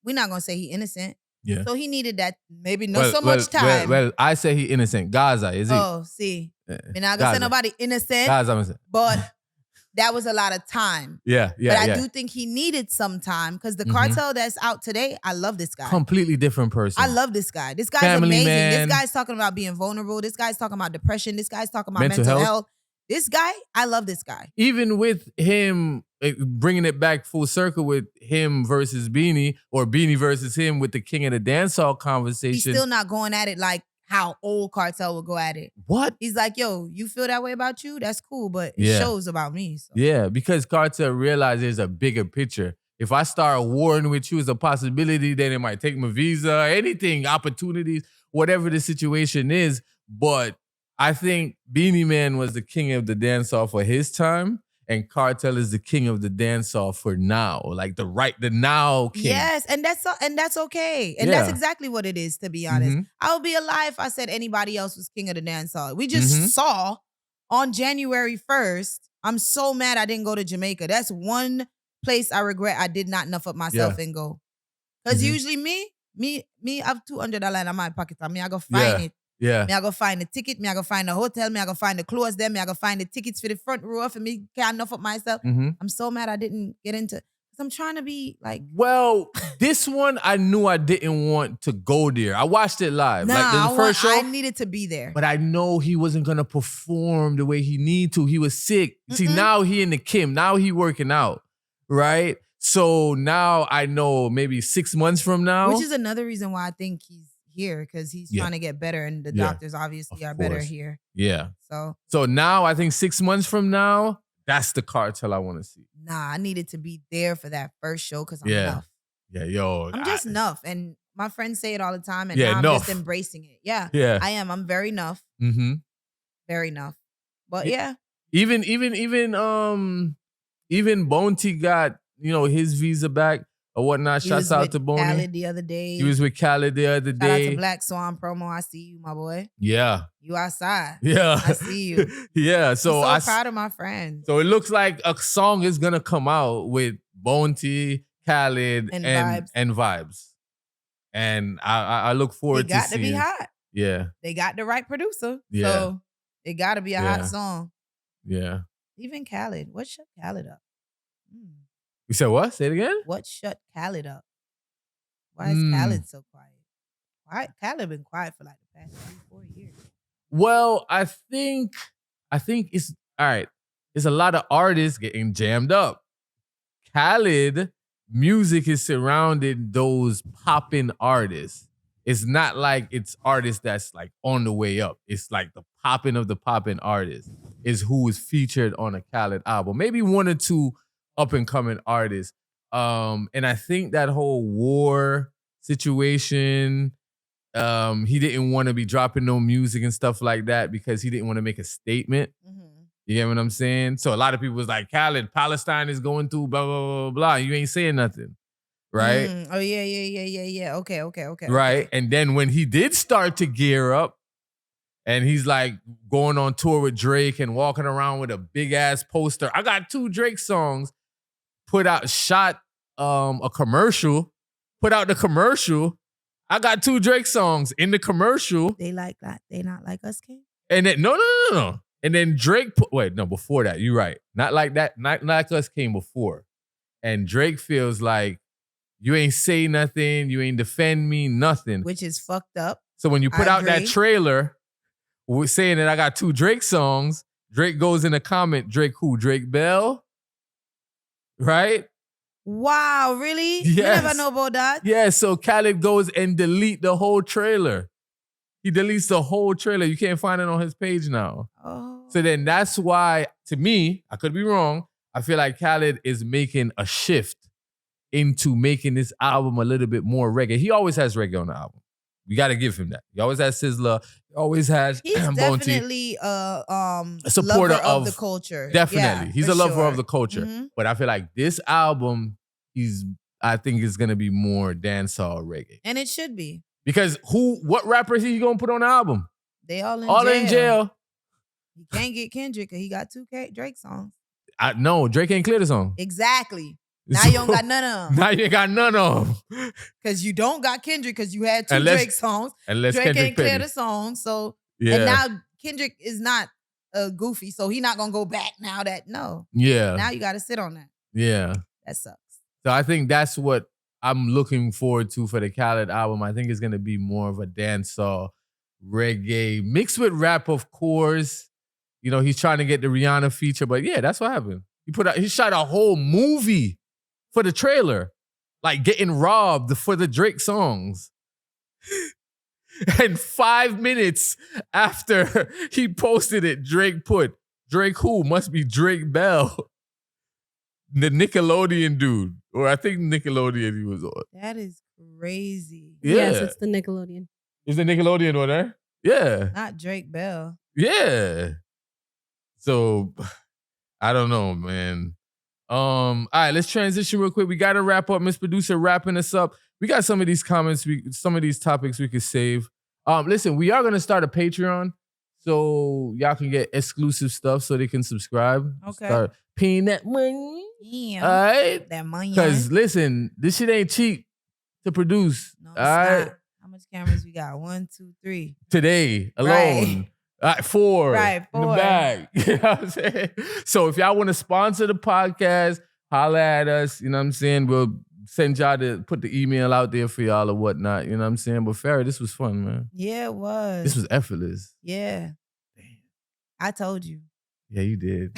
we're not going to say he innocent. Yeah. So he needed that, maybe much time. Well, I say he innocent. Gaza, is he? Oh, see. We're not going to say nobody innocent. Gaza, I'm innocent. But that was a lot of time. Yeah. But I do think he needed some time because the cartel that's out today, I love this guy. Completely different person. I love this guy. This guy's Family amazing. man. This guy's talking about being vulnerable. This guy's talking about depression. This guy's talking about mental health. This guy, I love this guy. Even with him bringing it back full circle with him versus Beanie or Beanie versus him with the King of the Dancehall conversation. He's still not going at it like how old Cartel would go at it. What? He's like, yo, you feel that way about you? That's cool, but it shows about me. So. Yeah, because Cartel realized there's a bigger picture. If I start warring with you as a possibility, then it might take my visa, anything, opportunities, whatever the situation is. But I think Beanie Man was the king of the dancehall for his time, and Cartel is the king of the dancehall for now, like the now king. Yes, and that's okay, and that's exactly what it is. To be honest, I would be a lie if I said anybody else was king of the dancehall. We just saw on January 1st. I'm so mad I didn't go to Jamaica. That's one place I regret I did not enough of myself and go. Because usually me, I have $200 in my pocket. I mean, I go find it. Yeah. Me I go find the ticket, me I go find the hotel, me I go find the clothes there, me I go find the tickets for the front row for me can't enough of myself. I'm so mad I didn't get into because I'm trying to be like. Well, this one I knew I didn't want to go there. I watched it live. Like the first show. I needed to be there. But I know he wasn't gonna perform the way he need to. He was sick. See, now he in the Kim. Now he working out. Right? So now I know maybe 6 months from now. Which is another reason why I think he's here because he's trying to get better and the doctors obviously are better here. Yeah. So now I think 6 months from now, that's the Cartel I want to see. Nah, I needed to be there for that first show because I'm Yeah. enough. Yeah, yo. I'm just enough. And my friends say it all the time and now I'm just embracing it. Yeah. I am. I'm very enough. Very enough. But yeah. Even Bone T got, his visa back or whatnot. Shouts out to Boney. Khaled the other day. He was with Khaled the other day. Shout out to Black Swan promo. I see you, my boy. Yeah. You outside. Yeah. I see you. Yeah. So I'm so proud of my friends. So it looks like a song is gonna come out with Bone T, Khaled, and Vibes. And I look forward to seeing. They got to be hot. Yeah. They got the right producer. Yeah. So it got to be a hot song. Yeah. Even Khaled. What shut Khaled up? You said what? Say it again? What shut Khaled up? Why is Khaled so quiet? Why Khaled been quiet for like the past 3-4 years? Well, I think it's all right. There's a lot of artists getting jammed up. Khaled music is surrounded those popping artists. It's not like it's artists that's like on the way up. It's like the popping of the popping artists is who is featured on a Khaled album. Maybe one or two up and coming artists. And I think that whole war situation, he didn't want to be dropping no music and stuff like that because he didn't want to make a statement. You get what I'm saying? So a lot of people was like, Khaled, Palestine is going through blah, blah, blah, blah. You ain't saying nothing. Right? Oh, yeah. Okay. Right? And then when he did start to gear up and he's like going on tour with Drake and walking around with a big ass poster. I got 2 Drake songs. Shot a commercial, put out the commercial. I got 2 Drake songs in the commercial. They like that. They not like us, King? And then, no. And then Drake, before that, you're right. Not like that, not like us came before. And Drake feels like, you ain't say nothing, you ain't defend me, nothing. Which is fucked up. So when you put out that trailer saying that I got 2 Drake songs, Drake goes in a comment, Drake who? Drake Bell? Right? Wow, really? Yes. You never know about that? Yeah, so Khaled goes and delete the whole trailer. He deletes the whole trailer. You can't find it on his page now. Oh. So then that's why, to me, I could be wrong, I feel like Khaled is making a shift into making this album a little bit more reggae. He always has reggae on the album. You got to give him that. He always has Sizzler. He always has He's definitely a supporter of the culture. Definitely. Yeah, he's a lover of the culture. But I feel like this album, he's I think it's gonna be more dancehall reggae. And it should be. Because what rapper is he gonna put on the album? They all in All jail. in jail. He can't get Kendrick because he got 2 Drake songs. No, Drake ain't clear the song. Exactly. Now you don't got none of them. Now you ain't got none of them. Because you don't got Kendrick because you had 2 Drake songs. Unless Drake Kendrick ain't clear Petty. the song. So, Yeah. and now Kendrick is not goofy. So he not going to go back now that, no. Yeah. Now you got to sit on that. Yeah. That sucks. So I think that's what I'm looking forward to for the Khaled album. I think it's going to be more of a dancehall reggae mixed with rap, of course. You know, he's trying to get the Rihanna feature, but yeah, that's what happened. He shot a whole movie for the trailer, like getting robbed for the Drake songs. And 5 minutes after he posted it, Drake put, Drake who? Must be Drake Bell. The Nickelodeon dude. Or I think Nickelodeon he was on. That is crazy. Yeah. Yes, it's the Nickelodeon. Is the Nickelodeon on there? Yeah. Not Drake Bell. Yeah. So I don't know, man. All right, let's transition real quick. We gotta wrap up. Miss Producer wrapping us up. We got some of these comments, some of these topics we could save. Listen, we are gonna start a Patreon so y'all can get exclusive stuff so they can subscribe. Okay. Start paying that money. Yeah. All right. That money. Because listen, this shit ain't cheap to produce. No, all it's right. not. How much cameras we got? 1, 2, 3. Today alone. Right. 4. Right, In the 4. bag. You know what I'm saying? So if y'all want to sponsor the podcast, holla at us. You know what I'm saying? We'll send y'all to put the email out there for y'all or whatnot. You know what I'm saying? But Farrah, this was fun, man. Yeah, it was. This was effortless. Yeah. Damn. I told you. Yeah, you did.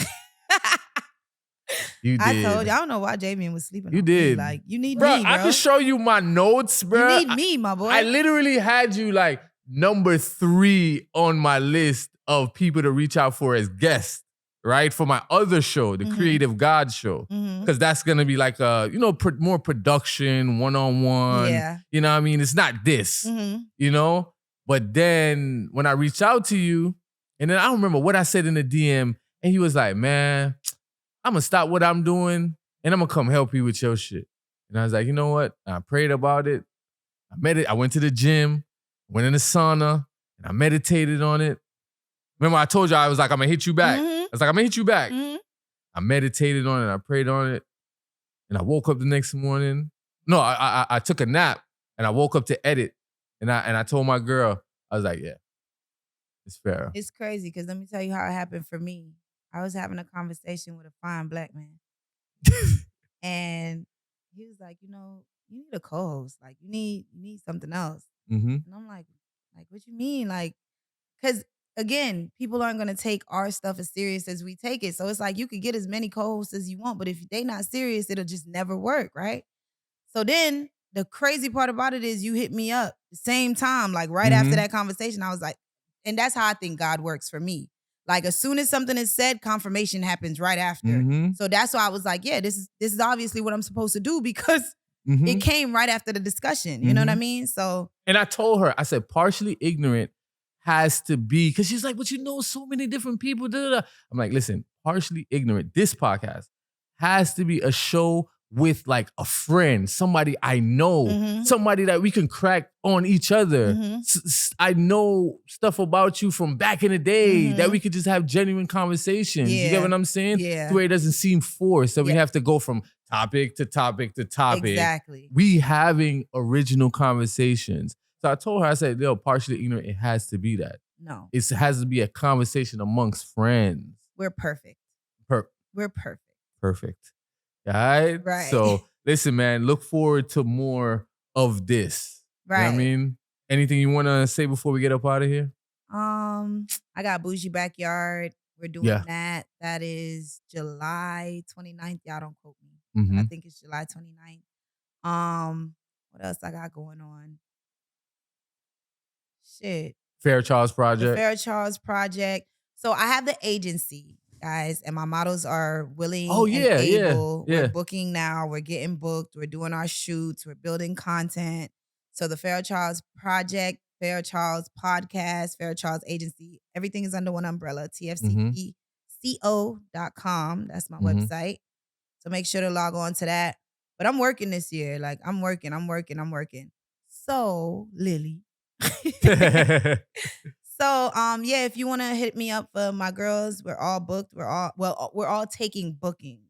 You did. I told you. I don't know why Javian was sleeping. You on me. did. Like, you need Bro, me, bro. I can show you my notes, bro. You need me, my boy. I literally had you like number 3 on my list of people to reach out for as guests, right? For my other show, the Creative God Show. Mhm. Because that's going to be like a, more production, one-on-one. Yeah. You know what I mean? It's not this, Mhm. you know? But then when I reached out to you, and then I don't remember what I said in the DM, and he was like, man, I'm going to stop what I'm doing, and I'm going to come help you with your shit. And I was like, you know what? And I prayed about it. I went to the gym, went in the sauna, and I meditated on it. Remember I told you I was like, I'm going to hit you back. Mhm. I was like, I'm going to hit you back. Mhm. I meditated on it. I prayed on it. And I woke up the next morning. No, I took a nap and I woke up to edit. And I told my girl, I was like, yeah, it's fair. It's crazy because let me tell you how it happened for me. I was having a conversation with a fine black man. And he was like, you need a co-host. Like, you need something else. Mm-hmm. And I'm like, what you mean? Like, because again, people aren't going to take our stuff as serious as we take it. So it's like, you could get as many co-hosts as you want, but if they not serious, it'll just never work, right? So then the crazy part about it is you hit me up the same time, like right after that conversation. I was like, and that's how I think God works for me. Like as soon as something is said, confirmation happens right after. Mm-hmm. So that's why I was like, yeah, this is obviously what I'm supposed to do because Mm-hmm. it came right after the discussion. You know what I mean? So And I told her, I said, partially ignorant has to be, because she's like, but you know so many different people. Da, da, da. I'm like, listen, partially ignorant, this podcast has to be a show with like a friend, somebody I know, somebody that we can crack on each other. I know stuff about you from back in the day that we could just have genuine conversations. You get what I'm saying? Yeah. The way it doesn't seem forced, that we have to go from topic to topic to topic. Exactly. We having original conversations. So I told her, I said, yo, partially ignorant, it has to be that. No, It has to be a conversation amongst friends. we're perfect. We're perfect. Perfect. All right? Right. So listen, man, look forward to more of this. Right. You know what I mean? Anything you want to say before we get up out of here? I got Bougie Backyard. We're doing that. That is July 29th. Y'all don't quote me. But I think it's July 29th. What else I got going on? Shit. Fair Charles The Project. Fair Charles Project. So I have the agency, guys, and my models are willing Oh, and yeah, yeah, able. yeah. We're booking now. We're getting booked. We're doing our shoots. We're building content. So the Fair Charles Project, Fair Charles Podcast, Fair Charles Agency, everything is under one umbrella, tfcco.com. That's my website. So make sure to log on to that. But I'm working this year. Like I'm working. So, Lily. So, yeah, if you want to hit me up for my girls, we're all booked. We're all taking bookings.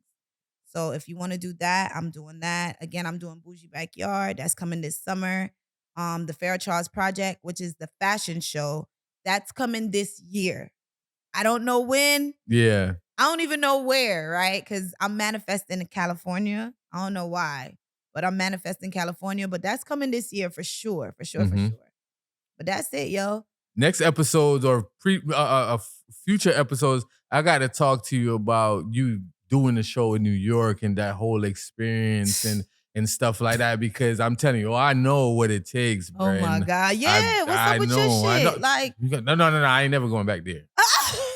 So if you want to do that, I'm doing that. Again, I'm doing Bougie Backyard. That's coming this summer. The Fairchilds Project, which is the fashion show, that's coming this year. I don't know when. Yeah. I don't even know where, right? Because I'm manifesting in California. I don't know why, but I'm manifesting California. But that's coming this year for sure. For sure. But that's it, yo. Next episodes or future episodes, I got to talk to you about you doing the show in New York and that whole experience and stuff like that, because I'm telling you, I know what it takes, bro. Oh my God. Yeah, what's up with your shit? Like, no, I ain't never going back there.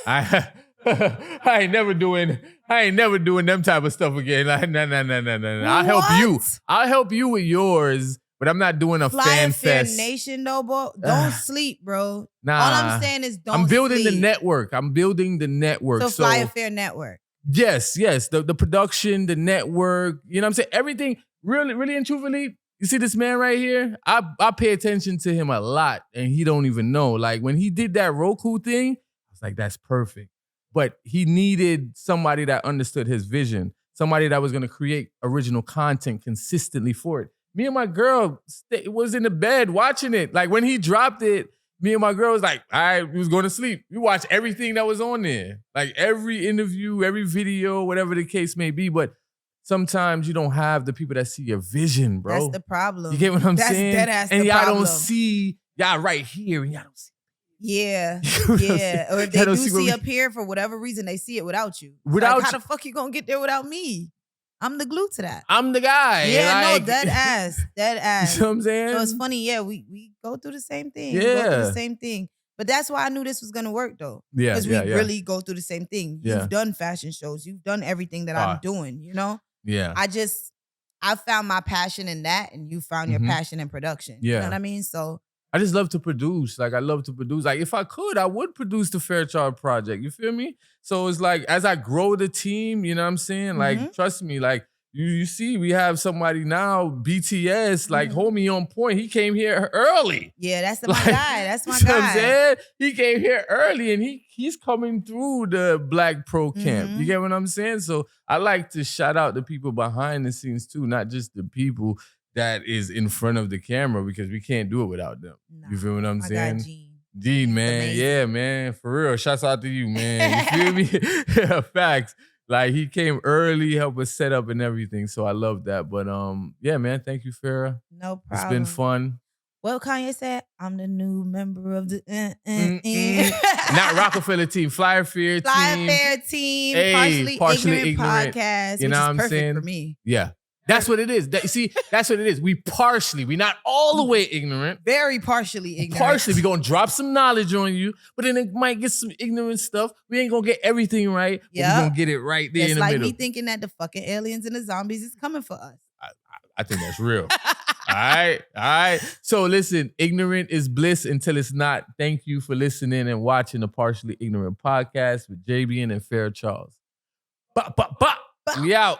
I ain't never doing them type of stuff again. Like, no. I'll help you with yours, but I'm not doing a fan fest. Nation, though, bro. Don't sleep, bro. Nah. All I'm saying is don't I'm building sleep. the network. So Fly Affair Network. Yes. The production, the network, you know what I'm saying? Everything, really and truthfully, you see this man right here? I pay attention to him a lot, and he don't even know. Like, when he did that Roku thing, I was like, that's perfect. But he needed somebody that understood his vision, somebody that was going to create original content consistently for it. Me and my girl was in the bed watching it. Like, when he dropped it, me and my girl was like, we was going to sleep. We watched everything that was on there. Like, every interview, every video, whatever the case may be. But sometimes you don't have the people that see your vision, bro. That's the problem. You get what I'm saying? That's dead ass and the y'all problem. don't see, y'all right here, and y'all don't see. Yeah. Or if they do see up here, for whatever reason, they see it without you. Like, how the fuck you gonna get there without me? I'm the glue to that. I'm the guy. Yeah, like, no, dead ass. You know what I'm saying? So it's funny, yeah, we go through the same thing. Yeah. We go through the same thing. But that's why I knew this was gonna work, though. Yeah, because we really go through the same thing. Yeah. You've done fashion shows. You've done everything that I'm doing, you know? Yeah. I found my passion in that, and you found your passion in production. Yeah. You know what I mean? So I just love to produce. Like, I love to produce. Like, if I could, I would produce the Fairchild Project. You feel me? So it's like, as I grow the team, you know what I'm saying? Like, trust me, like, you see, we have somebody now, BTS, like, homie on point. He came here early. Yeah, that's my guy. That's my you know guy. What I'm saying? He came here early, and he's coming through the Black Pro Camp. You get what I'm saying? So I like to shout out the people behind the scenes too, not just the people that is in front of the camera, because we can't do it without them. You feel what I'm saying? Gene, man. Amazing. Yeah, man. For real. Shouts out to you, man. You feel me? Yeah, facts. Like, he came early, helped us set up and everything. So I love that. But yeah, man. Thank you, Farrah. No problem. It's been fun. Well, Kanye said, I'm the new member of the Not Rockefeller team, Fly Affair team. Fly Affair team, Hey, partially ignorant podcast, you know what I'm perfect saying? for me. Yeah. That's what it is. That's what it is. We not all the way ignorant. Very partially ignorant. Partially, we gonna drop some knowledge on you, but then it might get some ignorant stuff. We ain't gonna get everything right, but we gonna get it right there in the middle. It's like me thinking that the fucking aliens and the zombies is coming for us. I think that's real. All right. So listen, ignorant is bliss until it's not. Thank you for listening and watching the Partially Ignorant podcast with JB and Fair Charles. We out.